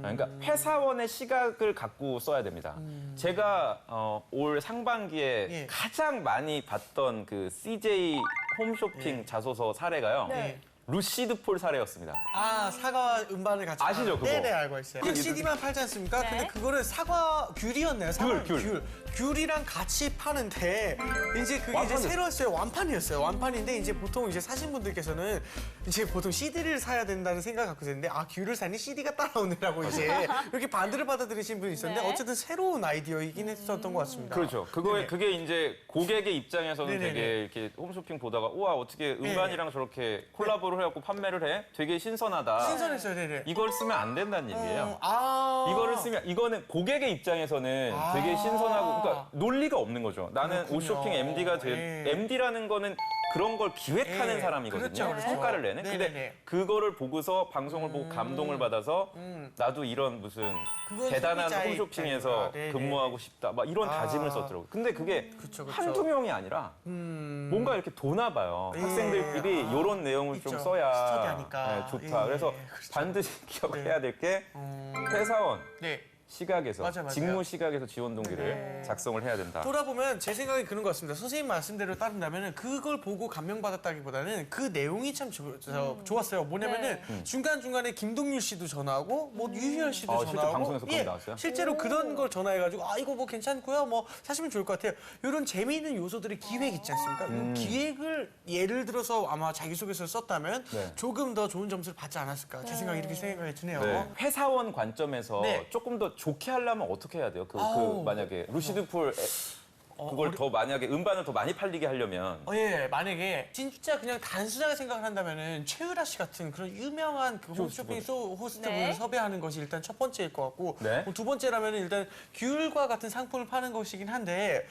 그러니까 회사원의 시각을 갖고 써야 됩니다. 제가 올 상반기에 예. 가장 많이 봤던 그 CJ 홈쇼핑 자소서 사례가요. 네. 루시드 폴 사례였습니다. 아, 사과 음반을 같이. 아시죠, 그거? 네네, 알고 있어요. 그 CD만 팔지 않습니까? 네. 근데 그거를 사과 귤이었나요? 사과 귤. 귤이랑 같이 파는데 이제 그게 이제 완판이었어요. 새로웠어요. 완판이었어요. 완판인데 이제 보통 이제 사신 분들께서는 이제 보통 CD를 사야 된다는 생각 갖고 있는데 아, 귤을 사니 CD가 따라오느라고 이제 이렇게 반대를 받아들이신 분이 있었는데 네. 어쨌든 새로운 아이디어이긴 했었던 것 같습니다. 그렇죠. 그게 이제 고객의 입장에서는 네네네. 되게 이렇게 홈쇼핑 보다가 우와 어떻게 음반이랑 저렇게 콜라보를 해갖고 판매를 해? 되게 신선하다. 신선했어요, 네네. 이걸 쓰면 안 된다는 얘기예요. 아. 이거를 쓰면 이거는 고객의 입장에서는 아. 되게 신선하고 그러니까 논리가 없는 거죠. 나는 그렇군요. 옷쇼핑 MD가 예. MD라는 거는 그런 걸 기획하는 예. 사람이거든요. 그렇죠, 그렇죠. 성과를 내는. 네네네. 근데 그거를 보고서 방송을 보고 감동을 받아서 나도 이런 무슨 그건 대단한 소비자의 홈쇼핑에서 입장이구나. 네네. 근무하고 싶다. 막 이런 아. 다짐을 썼더라고요. 근데 그게 그쵸, 그쵸. 한두 명이 아니라 뭔가 이렇게 도나 봐요. 예. 학생들끼리 아. 이런 내용을 있죠. 좀 써야 스터디하니까. 네, 좋다. 예. 그래서 그렇죠. 반드시 기억해야 될 게 회사원 네. 시각에서 맞아요, 맞아요. 직무 시각에서 지원 동기를 네. 작성을 해야 된다. 돌아보면 제 생각이 그런 것 같습니다. 선생님 말씀대로 따른다면 그걸 보고 감명받았다기보다는 그 내용이 참 좋았어요. 뭐냐면은 중간중간에 김동률 씨도 전화하고 뭐 유희열 씨도 실제 전화하고 방송에서 거기 나왔어요? 실제로 그런 걸 전화해가지고 아 이거 뭐 괜찮고요. 뭐 사시면 좋을 것 같아요. 이런 재미있는 요소들이 기획 있지 않습니까? 이 기획을 예를 들어서 아마 자기소개서를 썼다면 네. 조금 더 좋은 점수를 받지 않았을까. 제 생각이 이렇게 생각이 드네요. 네. 회사원 관점에서 네. 조금 더 좋게 하려면 어떻게 해야 돼요? 아우. 만약에 루시드 폴 그걸 더 만약에 음반을 더 많이 팔리게 하려면 예, 만약에 진짜 그냥 단순하게 생각을 한다면은 최유라 씨 같은 그런 유명한 그 홈쇼핑 호스트분을 네. 섭외하는 것이 일단 첫 번째일 것 같고 네. 두 번째라면은 일단 귤과 같은 상품을 파는 것이긴 한데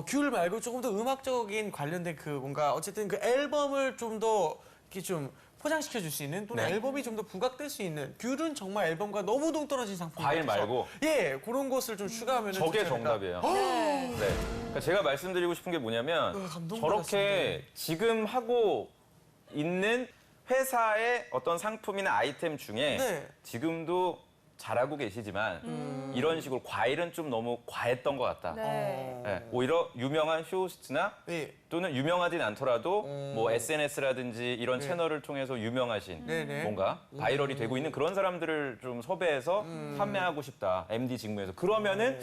귤 말고 조금 더 음악적인 관련된 그 뭔가 어쨌든 그 앨범을 좀 더 이렇게 좀 포장시켜 줄 수 있는 또는 네. 앨범이 좀 더 부각될 수 있는 귤은 정말 앨범과 너무 동떨어진 상품 과일 말고 예 그런 것을 좀 추가하면 저게 정답이에요. 네. 그러니까 제가 말씀드리고 싶은 게 뭐냐면 감동받았습니다. 저렇게 지금 하고 있는 회사의 어떤 상품이나 아이템 중에 네. 지금도 잘하고 계시지만 이런 식으로 과일은 좀 너무 과했던 것 같다. 네. 네, 오히려 유명한 쇼호스트나 예. 또는 유명하진 않더라도 뭐 SNS라든지 이런 채널을 통해서 유명하신 네네. 뭔가 바이럴이 되고 있는 그런 사람들을 좀 섭외해서 판매하고 싶다. MD 직무에서. 그러면은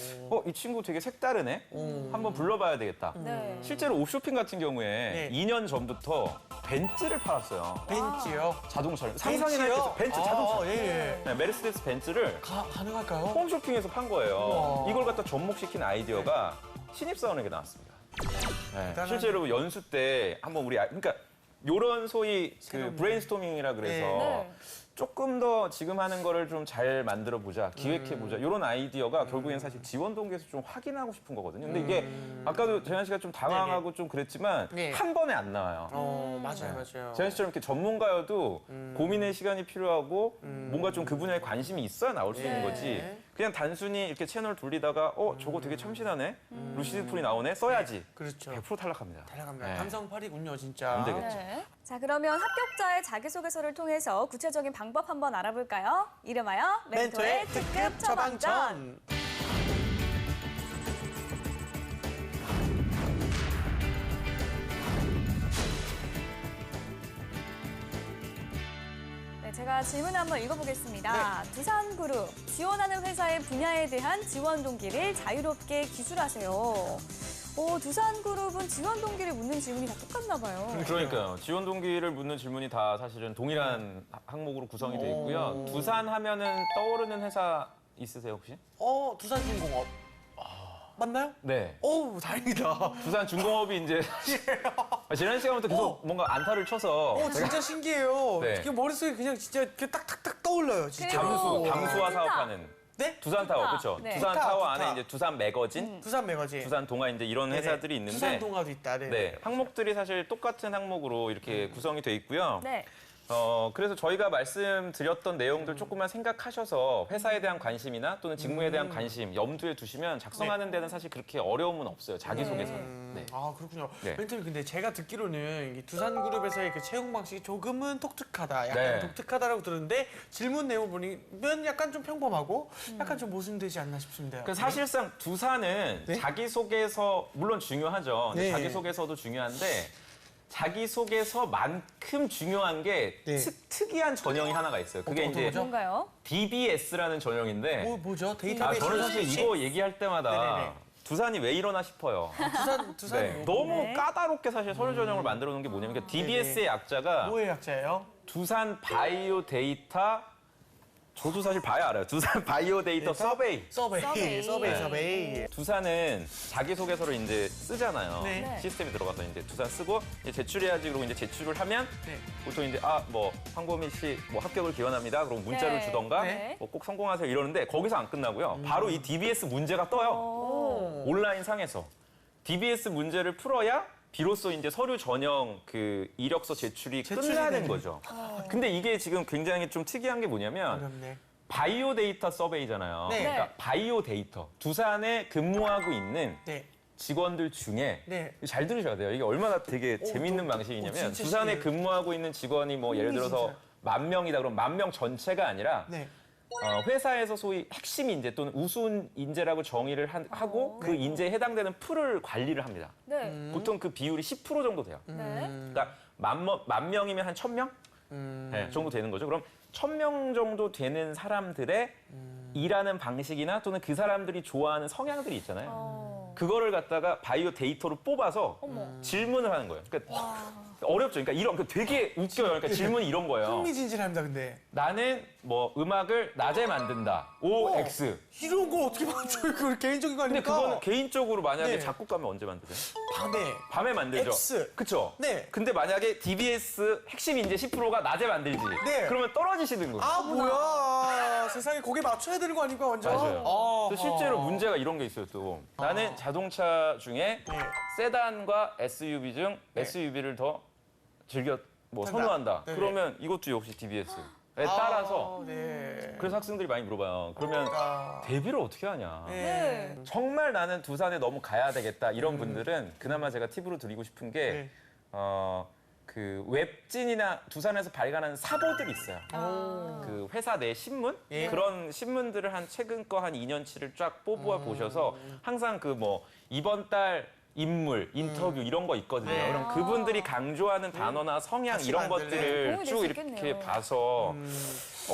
이 친구 되게 색다르네. 한번 불러봐야 되겠다. 네. 실제로 옵쇼핑 같은 경우에 2년 전부터 벤츠를 팔았어요. 벤츠요? 자동차를. 상상이나 벤츠요? 했겠어요. 벤츠 자동차. 예, 예. 네, 메르세데스 벤츠를 가능할까요? 홈쇼핑에서 판 거예요. 우와. 이걸 갖다 접목시킨 아이디어가 신입사원에게 나왔습니다. 네, 대단하네. 실제로 연수 때 한번 그러니까 요런 소위 그 브레인스토밍이라 그래서 네. 조금 더 지금 하는 거를 좀 잘 만들어 보자, 기획해 보자. 이런 아이디어가 결국엔 사실 지원 동기에서 좀 확인하고 싶은 거거든요. 근데 이게 아까도 재현 씨가 좀 당황하고 좀 그랬지만 네. 한 번에 안 나와요. 맞아요, 맞아요. 재현 씨처럼 이렇게 전문가여도 고민의 시간이 필요하고 뭔가 좀 그 분야에 관심이 있어야 나올 수 있는 거지. 그냥 단순히 이렇게 채널 돌리다가 저거 되게 참신하네. 루시드 폴이 나오네. 써야지. 그렇죠. 100% 탈락합니다. 달라갑니다. 네. 감성팔이군요, 진짜. 안 되겠죠. 네. 자, 그러면 합격자의 자기소개서를 통해서 구체적인 방법 한번 알아볼까요? 이름하여 멘토의 특급 처방전. 네, 제가 질문을 한번 읽어보겠습니다. 두산그룹, 지원하는 회사의 분야에 대한 지원 동기를 자유롭게 기술하세요. 두산그룹은 지원 동기를 묻는 질문이 다 똑같나 봐요. 그러니까요. 지원 동기를 묻는 질문이 다 사실은 동일한 항목으로 구성이 돼 있고요. 두산 하면은 떠오르는 회사 있으세요, 혹시? 두산중공업. 맞나요? 네. 오, 다행이다. 두산 중공업이 이제 지난 시간부터 계속 뭔가 안타를 쳐서 진짜 신기해요. 네. 이게 머릿속에 그냥 진짜 이렇게 딱딱딱 떠올라요, 진짜. 담수화 사업하는 네? 두산 타워, 그렇죠? 네. 두산 두타, 타워 두타. 안에 이제 두산 매거진, 두산 매거진. 두산 동아 이제 이런 네네. 회사들이 있는데 두산 동아도 있다. 네. 네, 항목들이 사실 똑같은 항목으로 이렇게 구성이 돼 있고요. 네. 그래서 저희가 말씀드렸던 내용들 조금만 생각하셔서 회사에 대한 관심이나 또는 직무에 대한 관심 염두에 두시면 작성하는 데는 사실 그렇게 어려움은 없어요. 자기소개서. 네. 아 그렇군요. 네. 멘토님 근데 제가 듣기로는 이 두산그룹에서의 그 채용 방식이 조금은 독특하다, 약간 네. 독특하다라고 들었는데 질문 내용 보면 약간 좀 평범하고 약간 좀 모순되지 않나 싶습니다. 그 사실상 두산은 네? 자기소개서 물론 중요하죠. 근데 네. 자기소개서도 중요한데 자기소개서만큼 중요한 게 네. 특이한 전형이 하나가 있어요. 그게 어떤 이제 거죠? 뭔가요? DBS라는 전형인데 뭐죠? 데이터베이스. 저는 사실 이거 얘기할 때마다 네네네. 두산이 왜 이러나 싶어요. 두산 네. 너무 네. 까다롭게 사실 서류 전형을 만들어 놓은 게 뭐냐면 그러니까 DBS의 약자가 뭐의 약자예요? 두산 바이오 데이터 저도 사실 봐야 알아요. 두산 바이오 데이터 서베이. 서베이. 두산은 자기소개서를 이제 쓰잖아요. 네. 시스템에 들어가서 이제 두산 쓰고 이제 제출해야지 그러고 이제 제출을 하면 네. 보통 이제 뭐 황보민 씨 뭐 합격을 기원합니다. 그럼 문자를 네. 주던가 네. 뭐 꼭 성공하세요 이러는데 거기서 안 끝나고요. 바로 이 DBS 문제가 떠요. 온라인 상에서. DBS 문제를 풀어야 비로소 이제 서류 전형 그 이력서 제출이 끝나는 되는. 거죠. 근데 이게 지금 굉장히 좀 특이한 게 뭐냐면 어렵네. 바이오 데이터 서베이잖아요. 네. 그러니까 바이오 데이터. 두산에 근무하고 있는 네. 직원들 중에 네. 잘 들으셔야 돼요. 이게 얼마나 되게 재밌는 방식이냐면 진짜 두산에 신기해요. 근무하고 있는 직원이 뭐 예를 들어서 진짜. 10,000명이다 그럼 10,000명 전체가 아니라 네. 회사에서 소위 핵심 인재 또는 우수 인재라고 정의를 하고 그 인재에 해당되는 풀을 관리를 합니다. 네. 보통 그 비율이 10% 정도 돼요. 네. 그러니까 10,000명이면 한 1,000명 네, 정도 되는 거죠. 그럼 1,000명 정도 되는 사람들의 일하는 방식이나 또는 그 사람들이 좋아하는 성향들이 있잖아요. 그거를 갖다가 바이오 데이터로 뽑아서 질문을 하는 거예요. 그러니까 어렵죠. 그러니까 이런 되게 웃겨요. 그러니까 질문이 이런 거예요. 흥미진진합니다, 근데. 나는 뭐 음악을 낮에 만든다. OX. 이런 걸 어떻게 만들어요? 그걸 개인적인 거 근데 아닙니까? 그거는 개인적으로 만약에 네. 작곡가면 언제 만드세요? 밤에. 밤에 만들죠. X. 그쵸? 네. 근데 만약에 DBS 핵심 인재 10%가 낮에 만들지. 네. 그러면 떨어지시는 거예요. 아, 뭐야. 세상에 거기에 맞춰야 되는 거 아닙니까, 완전? 맞아요. 아, 또 실제로 문제가 이런 게 있어요, 또. 나는 자동차 중에 세단과 SUV 중 SUV를 더 즐겨 선호한다. 네. 그러면 이것도 역시 DBS에 따라서 네. 그래서 학생들이 많이 물어봐요. 그러면 데뷔를 어떻게 하냐. 네. 정말 나는 두산에 너무 가야 되겠다. 이런 분들은 그나마 제가 팁으로 드리고 싶은 게 그 웹진이나 두산에서 발간하는 사보들이 있어요. 그 회사 내 신문? 예. 그런 신문들을 한 최근 거 한 2년치를 쫙 뽑아 보셔서 항상 그 뭐 이번 달 인물, 인터뷰 이런 거 있거든요. 네. 그럼 그분들이 강조하는 단어나 성향 이런 가치관들, 것들을 도움이 쭉 될 수 이렇게 있겠네요. 봐서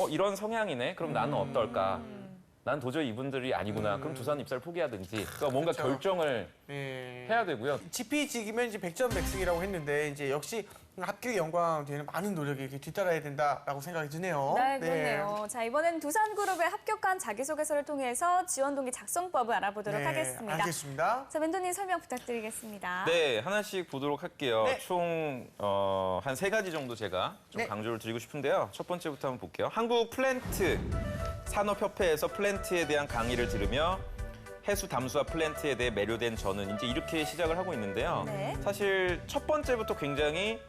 이런 성향이네. 그럼 나는 어떨까? 난 도저히 이분들이 아니구나. 그럼 두산 입사를 포기하든지. 그러니까 뭔가 그렇죠. 결정을 네. 해야 되고요. 지피지기면 이제 100점 100승이라고 했는데 이제 역시 합격 영광 뒤에는 많은 노력이 이렇게 뒤따라야 된다라고 생각이 드네요. 네, 그렇네요. 자, 이번엔 두산그룹에 합격한 자기소개서를 통해서 지원 동기 작성법을 알아보도록 네, 하겠습니다. 알겠습니다. 자, 멘토님 설명 부탁드리겠습니다. 네, 하나씩 보도록 할게요. 네. 총 한 3가지 정도 제가 좀 네. 강조를 드리고 싶은데요. 첫 번째부터 한번 볼게요. 한국 플랜트 산업협회에서 플랜트에 대한 강의를 들으며 해수 담수화 플랜트에 대해 매료된 저는 이제 이렇게 시작을 하고 있는데요. 네. 사실 첫 번째부터 굉장히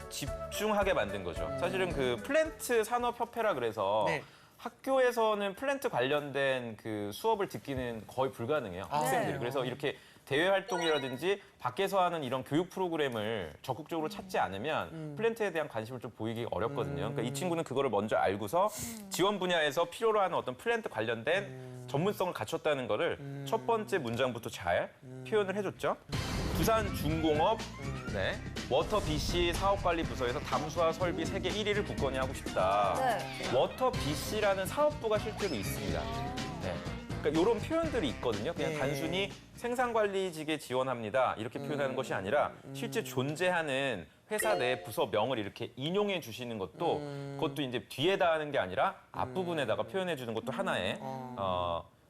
집중하게 만든 거죠. 사실은 그 플랜트 산업협회라 그래서 네. 학교에서는 플랜트 관련된 그 수업을 듣기는 거의 불가능해요. 학생들이. 네. 그래서 이렇게 대외 활동이라든지 밖에서 하는 이런 교육 프로그램을 적극적으로 찾지 않으면 플랜트에 대한 관심을 좀 보이기 어렵거든요. 그러니까 이 친구는 그거를 먼저 알고서 지원 분야에서 필요로 하는 어떤 플랜트 관련된 전문성을 갖췄다는 거를 첫 번째 문장부터 잘 표현을 해줬죠. 두산중공업 네, 워터 BC 사업관리부서에서 담수화 설비 세계 1위를 굳건히 하고 싶다. 네. 워터 BC라는 사업부가 실제로 있습니다. 네. 그러니까 이런 표현들이 있거든요. 그냥 네. 단순히 생산관리직에 지원합니다. 이렇게 표현하는 것이 아니라 실제 존재하는 회사 내 부서명을 이렇게 인용해 주시는 것도 그것도 이제 뒤에다 하는 게 아니라 앞부분에다가 표현해 주는 것도 하나의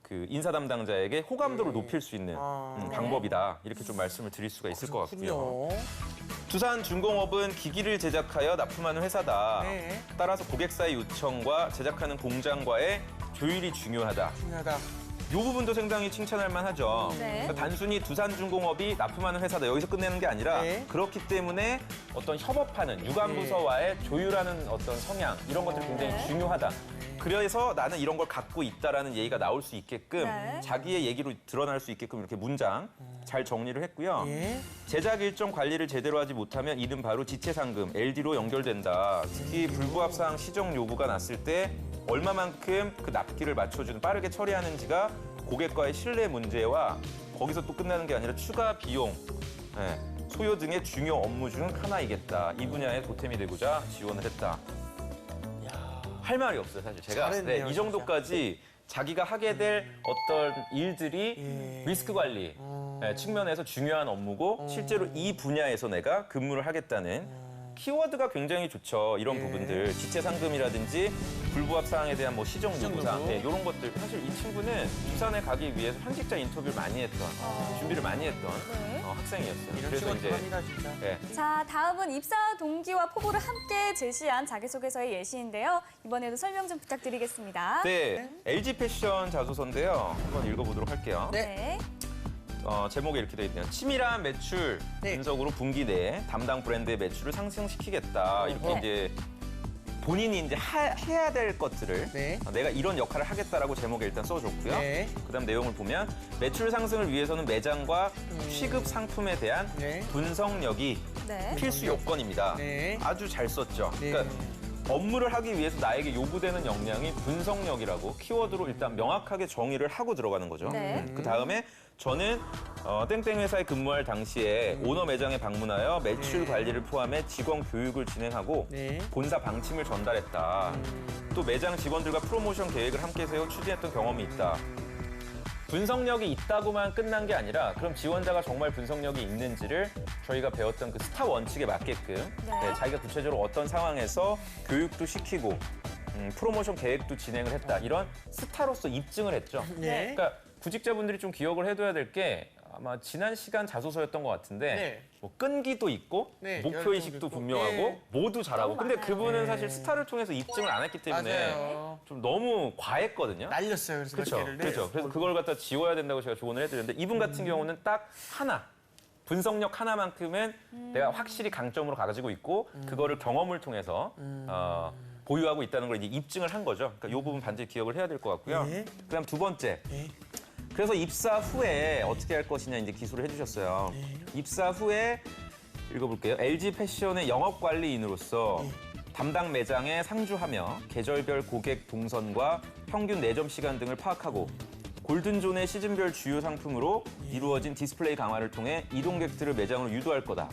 그 인사 담당자에게 호감도를 높일 수 있는 방법이다. 이렇게 좀 말씀을 드릴 수가 있을 것 같고요. 두산중공업은 기기를 제작하여 납품하는 회사다. 네. 따라서 고객사의 요청과 제작하는 공장과의 조율이 중요하다. 중요하다. 이 부분도 상당히 칭찬할 만하죠. 네. 그러니까 단순히 두산중공업이 납품하는 회사다 여기서 끝내는 게 아니라 네. 그렇기 때문에 어떤 협업하는 유관부서와의 조율하는 어떤 성향 이런 것들이 굉장히 중요하다. 그래서 나는 이런 걸 갖고 있다라는 얘기가 나올 수 있게끔 네. 자기의 얘기로 드러날 수 있게끔 이렇게 문장 잘 정리를 했고요. 예. 제작 일정 관리를 제대로 하지 못하면 이는 바로 지체상금, LD로 연결된다. 특히 불부합사항 시정 요구가 났을 때 얼마만큼 그 납기를 맞춰주는 빠르게 처리하는지가 고객과의 신뢰 문제와 거기서 또 끝나는 게 아니라 추가 비용, 예, 소요 등의 중요 업무 중 하나이겠다. 이 분야에 보탬이 되고자 지원을 했다. 할 말이 없어요, 사실. 제가 잘했네요, 이 정도까지 자기가 하게 될 어떤 일들이 리스크 관리 측면에서 중요한 업무고 실제로 이 분야에서 내가 근무를 하겠다는 키워드가 굉장히 좋죠. 이런 부분들. 지체 상금이라든지 불부합 사항에 대한 뭐 시정 요구사항 이런 것들. 사실 이 친구는 부산에 가기 위해서 현직자 인터뷰를 많이 했던 준비를 많이 했던 학생이었어요. 이런 그래서 친구들 합니다, 진짜. 네. 자, 다음은 입사 동기와 포부를 함께 제시한 자기소개서의 예시인데요. 이번에도 설명 좀 부탁드리겠습니다. 네, LG 패션 자소서인데요. 한번 읽어보도록 할게요. 네. 제목에 이렇게 되어 있네요. 치밀한 매출 분석으로 분기 내에 담당 브랜드의 매출을 상승시키겠다. 이렇게 네. 이제 본인이 이제 해야 될 것들을 네. 내가 이런 역할을 하겠다라고 제목에 일단 써줬고요. 네. 그다음 내용을 보면 매출 상승을 위해서는 매장과 취급 상품에 대한 분석력이 네. 필수 요건입니다. 네. 아주 잘 썼죠. 네. 그러니까 업무를 하기 위해서 나에게 요구되는 역량이 분석력이라고 키워드로 일단 명확하게 정의를 하고 들어가는 거죠. 네. 그 다음에 저는 땡땡 회사에 근무할 당시에 오너 매장에 방문하여 매출 관리를 포함해 직원 교육을 진행하고 본사 방침을 전달했다. 또 매장 직원들과 프로모션 계획을 함께 세워 추진했던 경험이 있다. 분석력이 있다고만 끝난 게 아니라 그럼 지원자가 정말 분석력이 있는지를 저희가 배웠던 그 스타 원칙에 맞게끔 자기가 구체적으로 어떤 상황에서 교육도 시키고 프로모션 계획도 진행을 했다. 이런 스타로서 입증을 했죠. 그러니까 구직자분들이 좀 기억을 해둬야 될 게 아마 지난 시간 자소서였던 것 같은데 뭐 끈기도 있고 목표의식도 분명하고 모두 잘하고 근데 그분은 사실 스타를 통해서 입증을 안 했기 때문에 좀 너무 과했거든요. 날렸어요. 그래서 그렇죠. 몇 개를. 그렇죠. 그래서 그걸 갖다 지워야 된다고 제가 조언을 해드렸는데 이분 같은 경우는 딱 하나. 분석력 하나만큼은 내가 확실히 강점으로 가지고 있고 그거를 경험을 통해서 보유하고 있다는 걸 이제 입증을 한 거죠. 그러니까 이 부분 반드시 기억을 해야 될 것 같고요. 그다음 두 번째. 그래서 입사 후에 어떻게 할 것이냐 이제 기술을 해주셨어요. 입사 후에 읽어볼게요. LG 패션의 영업관리인으로서 담당 매장에 상주하며 계절별 고객 동선과 평균 내점 시간 등을 파악하고 골든존의 시즌별 주요 상품으로 이루어진 디스플레이 강화를 통해 이동객들을 매장으로 유도할 거다.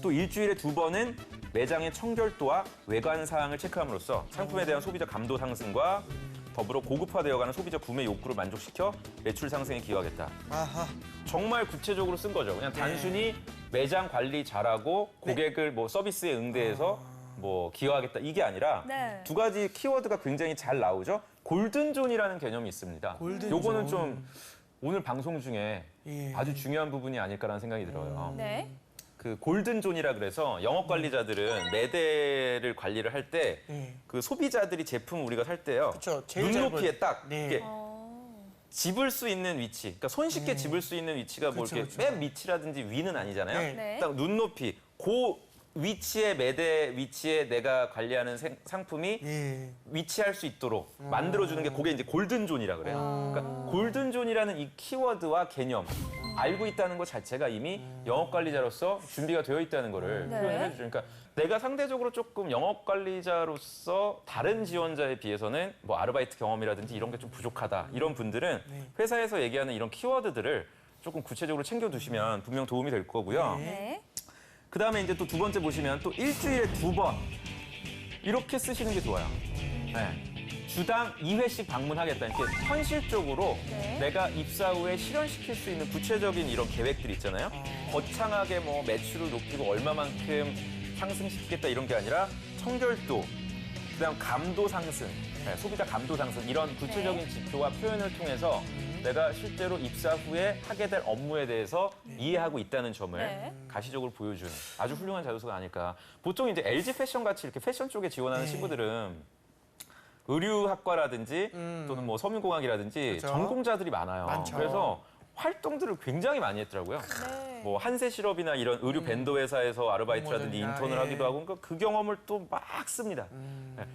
또 일주일에 2번은 매장의 청결도와 외관 사항을 체크함으로써 상품에 대한 소비자 감도 상승과 더불어 고급화되어가는 소비자 구매 욕구를 만족시켜 매출 상승에 기여하겠다. 아하. 정말 구체적으로 쓴 거죠. 그냥 단순히 매장 관리 잘하고 고객을 뭐 서비스에 응대해서 뭐 기여하겠다 이게 아니라 두 가지 키워드가 굉장히 잘 나오죠. 골든존이라는 개념이 있습니다. 요거는 좀 오늘 방송 중에 아주 중요한 부분이 아닐까라는 생각이 들어요. 그 골든존이라 그래서 영업 관리자들은 매대를 관리를 할 때 그 소비자들이 제품 우리가 살 때요. 눈높이에 딱 이렇게 집을 수 있는 위치, 그러니까 손쉽게 집을 수 있는 위치가 뭐 이렇게 맨 밑이라든지 위는 아니잖아요. 딱 눈높이, 그 위치에 매대 위치에 내가 관리하는 상품이 위치할 수 있도록 만들어주는 게 그게 이제 골든존이라 그래요. 그러니까 골든존이라는 이 키워드와 개념 알고 있다는 것 자체가 이미 영업 관리자로서 준비가 되어 있다는 거를 표현을 해주죠. 그러니까 내가 상대적으로 조금 영업 관리자로서 다른 지원자에 비해서는 뭐 아르바이트 경험이라든지 이런 게 좀 부족하다. 이런 분들은 회사에서 얘기하는 이런 키워드들을 조금 구체적으로 챙겨두시면 분명 도움이 될 거고요. 그다음에 이제 또 두 번째 보시면 또 일주일에 2번 이렇게 쓰시는 게 좋아요. 주당 2회씩 방문하겠다. 이렇게 현실적으로 내가 입사 후에 실현시킬 수 있는 구체적인 이런 계획들이 있잖아요. 거창하게 뭐 매출을 높이고 얼마만큼 상승시키겠다 이런 게 아니라 청결도, 그다음 감도 상승, 소비자 감도 상승 이런 구체적인 지표와 표현을 통해서 내가 실제로 입사 후에 하게 될 업무에 대해서 이해하고 있다는 점을 가시적으로 보여주는 아주 훌륭한 자소서가 아닐까. 보통 이제 LG 패션 같이 이렇게 패션 쪽에 지원하는 친구들은 의류학과라든지 또는 뭐 서민공학이라든지 전공자들이 많아요. 그래서 활동들을 굉장히 많이 했더라고요. 뭐 한세실업이나 이런 의류 밴더 회사에서 아르바이트라든지 인턴을 하기도 하고 그러니까 그 경험을 또 막 씁니다.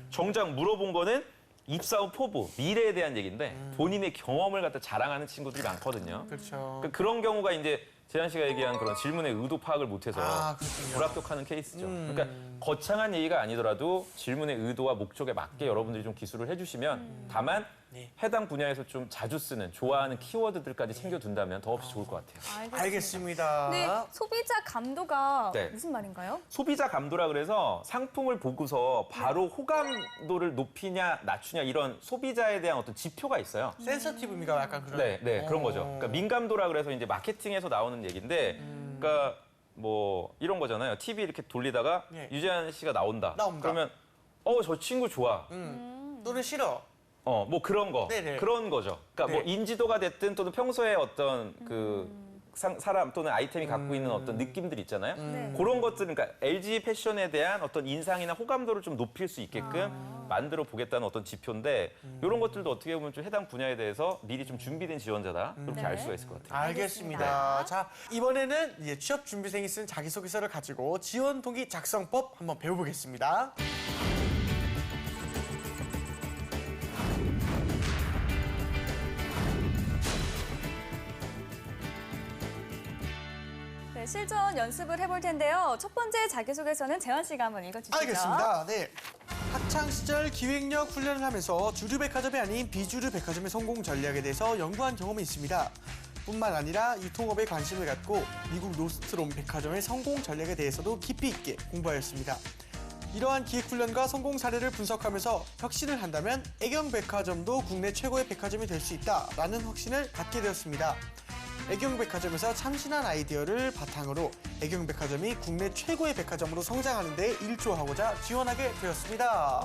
정작 물어본 거는 입사 후 포부, 미래에 대한 얘기인데 본인의 경험을 갖다 자랑하는 친구들이 많거든요. 그렇죠. 그러니까 그런 경우가 이제 재한 씨가 얘기한 그런 질문의 의도 파악을 못해서 그렇군요. 불합격하는 케이스죠. 그러니까 거창한 얘기가 아니더라도 질문의 의도와 목적에 맞게 여러분들이 좀 기술을 해주시면 다만 해당 분야에서 좀 자주 쓰는 좋아하는 키워드들까지 챙겨둔다면 더없이 좋을 것 같아요. 알겠습니다. 네, 소비자 감도가 네. 무슨 말인가요? 소비자 감도라 그래서 상품을 보고서 바로 호감도를 높이냐 낮추냐 이런 소비자에 대한 어떤 지표가 있어요. 센서티브입니까? 약간 그런. 네, 그런 거죠. 그러니까 민감도라 그래서 이제 마케팅에서 나오는 얘기인데, 그러니까 뭐 이런 거잖아요. TV 이렇게 돌리다가 유재한 씨가 나온다. 그러면 저 친구 좋아. 또는 싫어. 뭐 그런 거. 네네. 그런 거죠. 그러니까 뭐 인지도가 됐든 또는 평소에 어떤 그 사람 또는 아이템이 갖고 있는 어떤 느낌들 있잖아요. 그런 것들은 그러니까 LG 패션에 대한 어떤 인상이나 호감도를 좀 높일 수 있게끔 만들어 보겠다는 어떤 지표인데 이런 것들도 어떻게 보면 좀 해당 분야에 대해서 미리 좀 준비된 지원자다. 이렇게 알 수가 있을 것 같아요. 알겠습니다. 자, 이번에는 이제 취업 준비생이 쓴 자기소개서를 가지고 지원 동기 작성법 한번 배워보겠습니다. 네, 실전 연습을 해볼 텐데요. 첫 번째 자기소개서는 재환 씨가 한번 읽어주시죠. 알겠습니다. 네. 학창 시절 기획력 훈련을 하면서 주류 백화점이 아닌 비주류 백화점의 성공 전략에 대해서 연구한 경험이 있습니다. 뿐만 아니라 유통업에 관심을 갖고 미국 노스트롬 백화점의 성공 전략에 대해서도 깊이 있게 공부하였습니다. 이러한 기획훈련과 성공 사례를 분석하면서 혁신을 한다면 애경백화점도 국내 최고의 백화점이 될 수 있다라는 확신을 갖게 되었습니다. 애경백화점에서 참신한 아이디어를 바탕으로 애경백화점이 국내 최고의 백화점으로 성장하는 데 일조하고자 지원하게 되었습니다.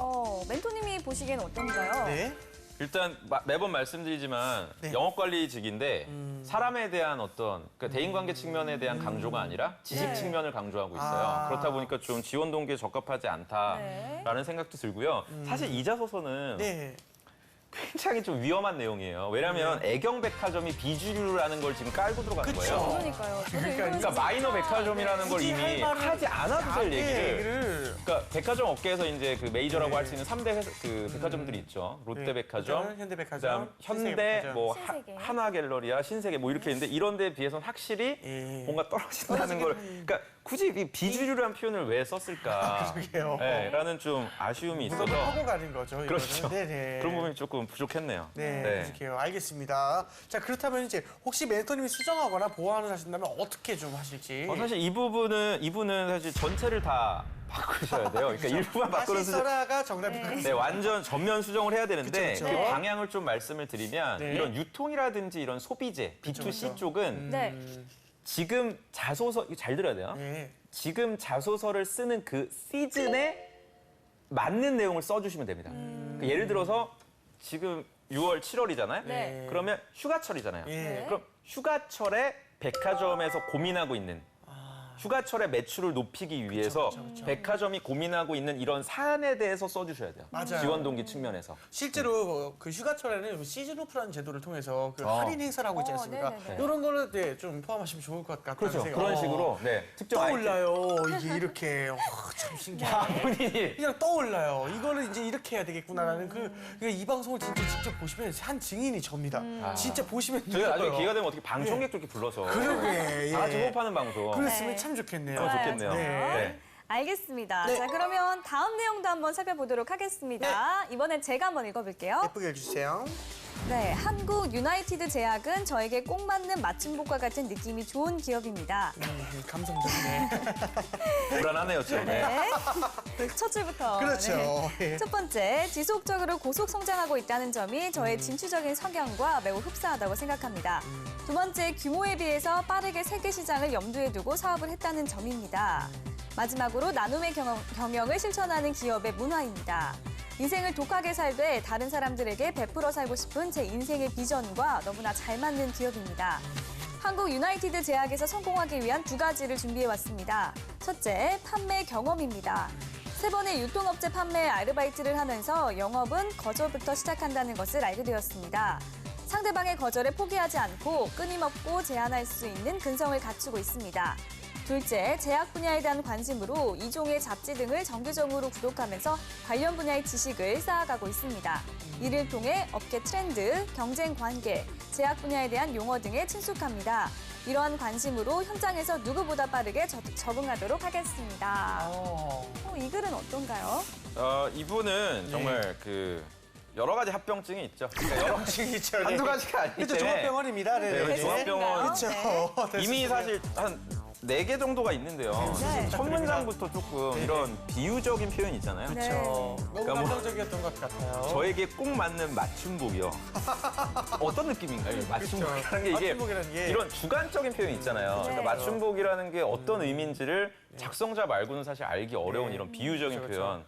멘토님이 보시기엔 어떤가요? 네. 일단 매번 말씀드리지만 영업관리직인데 사람에 대한 어떤 그러니까 대인관계 측면에 대한 강조가 아니라 지식 측면을 강조하고 있어요. 그렇다 보니까 좀 지원 동기에 적합하지 않다라는 생각도 들고요. 사실 이 자소서는 굉장히 좀 위험한 내용이에요. 왜냐하면 애경백화점이 비주류라는 걸 지금 깔고 들어가는 거예요. 그러니까요. 그러니까 마이너 백화점이라는 걸 이미 하지 않아도 될 얘기를. 그러니까 백화점 업계에서 이제 그 메이저라고 할 수 있는 3대 그 백화점들이 있죠. 롯데백화점, 현대백화점, 그다음 현대, 신세계백화점. 뭐 신세계. 한화갤러리아, 신세계 뭐 이렇게 있는데 이런 데에 비해서는 확실히 뭔가 떨어진다는 걸. 그러니까 굳이 이 비주류라는 표현을 왜 썼을까? 그러게요. 네, 라는 좀 아쉬움이 있어서. 하고 가는 거죠. 이거는. 그렇죠. 네네. 그런 부분이 조금 부족했네요. 네, 부족해요. 알겠습니다. 자, 그렇다면 이제 혹시 멘토님이 수정하거나 보완을 하신다면 어떻게 좀 하실지. 사실 이분은 사실 전체를 다 바꾸셔야 돼요. 그러니까 일부만 바꾸는 다시 써라가 정답이거든요. 네, 완전 전면 수정을 해야 되는데 그쵸, 그 그쵸. 방향을 좀 말씀을 드리면 이런 유통이라든지 이런 소비재, B2C 쪽은 지금 자소서, 이거 잘 들어야 돼요. 지금 자소서를 쓰는 그 시즌에 맞는 내용을 써주시면 됩니다. 그러니까 예를 들어서 지금 6월, 7월이잖아요. 그러면 휴가철이잖아요. 그럼 휴가철에 백화점에서 고민하고 있는 휴가철에 매출을 높이기 위해서 백화점이 고민하고 있는 이런 사안에 대해서 써주셔야 돼요. 맞아요. 지원 동기 측면에서. 실제로 그 휴가철에는 시즌 오프라는 제도를 통해서 그 할인 행사를 하고 있지 않습니까? 네네네. 이런 거를 좀 포함하시면 좋을 것 같다는 그렇죠. 생각. 그런 식으로 특정 떠올라요. 이게 이렇게 참 신기해. 본인이 그냥 떠올라요. 이거를 이제 이렇게 해야 되겠구나라는 이 방송을 진짜 직접 보시면 한 증인이 접니다. 진짜 보시면 저희가 나중에 느껴요. 기회가 되면 어떻게 방청객도 이렇게 불러서 그러게, 다 같이 호흡하는 방송. 그랬으면 참 좋겠네요. 좋겠네요. 네. 알겠습니다. 자, 그러면 다음 내용도 한번 살펴보도록 하겠습니다. 이번엔 제가 한번 읽어볼게요. 예쁘게 해주세요. 네, 한국 유나이티드 제약은 저에게 꼭 맞는 맞춤복과 같은 느낌이 좋은 기업입니다. 감성적이네. 불안하네요, 좀. 네. 첫 줄부터. 그렇죠. 네. 첫 번째, 지속적으로 고속 성장하고 있다는 점이 저의 진취적인 성향과 매우 흡사하다고 생각합니다. 두 번째, 규모에 비해서 빠르게 세계 시장을 염두에 두고 사업을 했다는 점입니다. 마지막으로 나눔의 경영을 실천하는 기업의 문화입니다. 인생을 독하게 살되 다른 사람들에게 베풀어 살고 싶은 제 인생의 비전과 너무나 잘 맞는 기업입니다. 한국 유나이티드 제약에서 성공하기 위한 두 가지를 준비해왔습니다. 첫째, 판매 경험입니다. 3번의 유통업체 판매 아르바이트를 하면서 영업은 거절부터 시작한다는 것을 알게 되었습니다. 상대방의 거절에 포기하지 않고 끊임없고 제안할 수 있는 근성을 갖추고 있습니다. 둘째, 제약 분야에 대한 관심으로 이종의 잡지 등을 정기적으로 구독하면서 관련 분야의 지식을 쌓아가고 있습니다. 이를 통해 업계 트렌드, 경쟁 관계, 제약 분야에 대한 용어 등에 친숙합니다. 이러한 관심으로 현장에서 누구보다 빠르게 적응하도록 하겠습니다. 이 글은 어떤가요? 이분은 정말 그 여러 가지 합병증이 있죠. 그러니까 여러 병증이 있죠. 한두 가지가 아니기 그렇죠. 때문에. 종합병원입니다. 네, 종합병원. 그렇죠. 이미 사실 한 4개 정도가 있는데요. 네. 첫 문장부터 조금 이런 비유적인 표현이 있잖아요. 네. 너무 그러니까 뭐 감정적이었던 것 같아요. 저에게 꼭 맞는 맞춤복이요. 어떤 느낌인가요? 이 맞춤복이라는 게 이게 맞춤복이라는 게. 이런 주관적인 표현이 있잖아요. 네. 그러니까 맞춤복이라는 게 어떤 의미인지를 작성자 말고는 사실 알기 어려운 이런 비유적인 그렇죠, 표현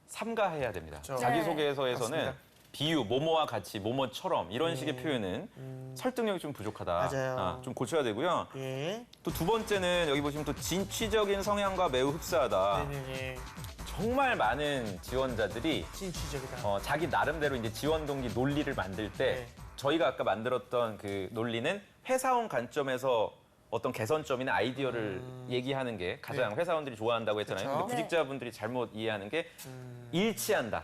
삼가해야 됩니다. 그렇죠. 자기소개서에서는 맞습니다. 비유, 뭐뭐와 같이, 뭐뭐처럼 이런 식의 표현은 설득력이 좀 부족하다. 맞아요. 좀 고쳐야 되고요. 예. 또 두 번째는 여기 보시면 또 진취적인 성향과 매우 흡사하다. 네네네. 정말 많은 지원자들이 진취적이다. 자기 나름대로 이제 지원 동기 논리를 만들 때 네. 저희가 아까 만들었던 그 논리는 회사원 관점에서 어떤 개선점이나 아이디어를 얘기하는 게 가장 회사원들이 좋아한다고 했잖아요. 그렇죠. 근데 구직자분들이 잘못 이해하는 게 일치한다,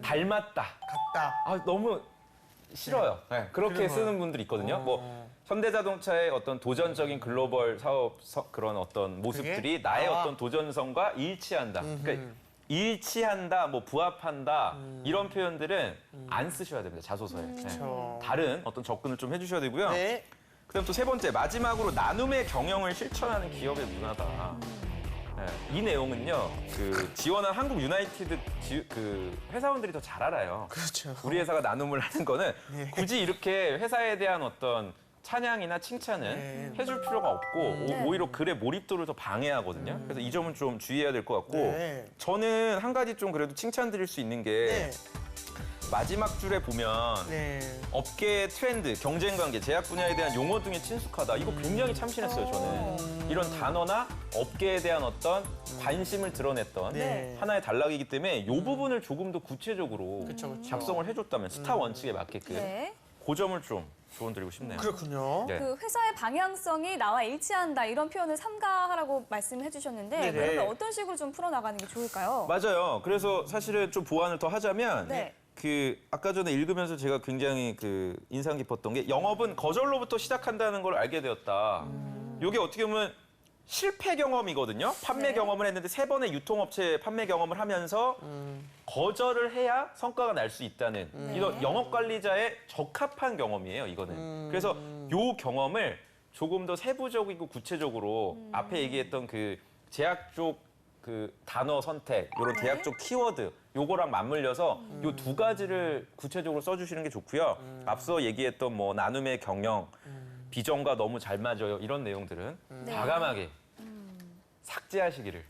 닮았다. 같다. 너무 싫어요. 네, 그렇게 쓰는 분들이 있거든요. 뭐 현대자동차의 어떤 도전적인 글로벌 사업 그런 어떤 모습들이 나의 어떤 도전성과 일치한다. 그러니까 일치한다, 뭐 부합한다 이런 표현들은 안 쓰셔야 됩니다. 자소서에. 네. 다른 어떤 접근을 좀 해주셔야 되고요. 네. 그다음 또 세 번째 마지막으로 나눔의 경영을 실천하는 기업의 문화다. 네, 이 내용은요, 그 지원한 한국 유나이티드 그 회사원들이 더 잘 알아요. 그렇죠. 우리 회사가 나눔을 하는 거는 굳이 이렇게 회사에 대한 어떤 찬양이나 칭찬은 해줄 필요가 없고 오히려 글의 몰입도를 더 방해하거든요. 그래서 이 점은 좀 주의해야 될 것 같고 네. 저는 한 가지 좀 그래도 칭찬드릴 수 있는 게 마지막 줄에 보면 업계의 트렌드, 경쟁 관계, 제약 분야에 대한 용어 등에 친숙하다. 이거 굉장히 참신했어요, 저는. 이런 단어나 업계에 대한 어떤 관심을 드러냈던 하나의 단락이기 때문에 이 부분을 조금 더 구체적으로 작성을 해줬다면 스타 원칙에 맞게끔 그 점을 좀 조언드리고 싶네요. 그렇군요. 네. 그 회사의 방향성이 나와 일치한다 이런 표현을 삼가하라고 말씀해 주셨는데 그러면 어떤 식으로 좀 풀어나가는 게 좋을까요? 맞아요. 그래서 사실은 좀 보완을 더 하자면 그 아까 전에 읽으면서 제가 굉장히 그 인상 깊었던 게 영업은 거절로부터 시작한다는 걸 알게 되었다. 이게 어떻게 보면 실패 경험이거든요. 판매 경험을 했는데 3번의 유통업체 판매 경험을 하면서 거절을 해야 성과가 날 수 있다는 이런 영업관리자의 적합한 경험이에요, 이거는. 그래서 이 경험을 조금 더 세부적이고 구체적으로 앞에 얘기했던 그 제약 쪽 그 단어 선택, 이런 대학 쪽 키워드 요거랑 맞물려서 요 2가지를 구체적으로 써주시는 게 좋고요. 앞서 얘기했던 뭐 나눔의 경영, 비전과 너무 잘 맞아요 이런 내용들은 과감하게 삭제하시기를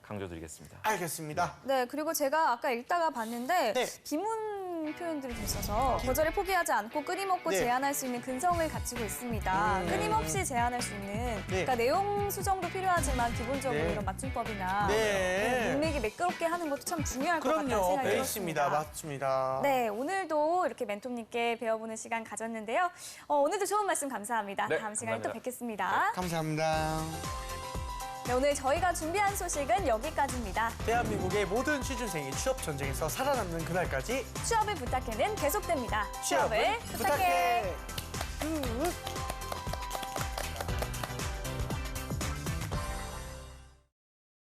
강조드리겠습니다. 알겠습니다. 네, 그리고 제가 아까 읽다가 봤는데 비문 표현들이 있어서 거절을 포기하지 않고 끊임없고 제안할 수 있는 근성을 갖추고 있습니다. 끊임없이 제안할 수 있는 그러니까 내용 수정도 필요하지만 기본적으로 이런 맞춤법이나 문맥이 매끄럽게 하는 것도 참 중요할 것 같다는 생각이 들었습니다. 베이스입니다. 맞습니다. 네, 오늘도 이렇게 멘토님께 배워보는 시간 가졌는데요. 오늘도 좋은 말씀 감사합니다. 네, 다음 시간에 감사합니다. 또 뵙겠습니다. 감사합니다. 네, 오늘 저희가 준비한 소식은 여기까지입니다. 대한민국의 모든 취준생이 취업 전쟁에서 살아남는 그날까지 취업을 부탁해는 계속됩니다. 취업을 부탁해.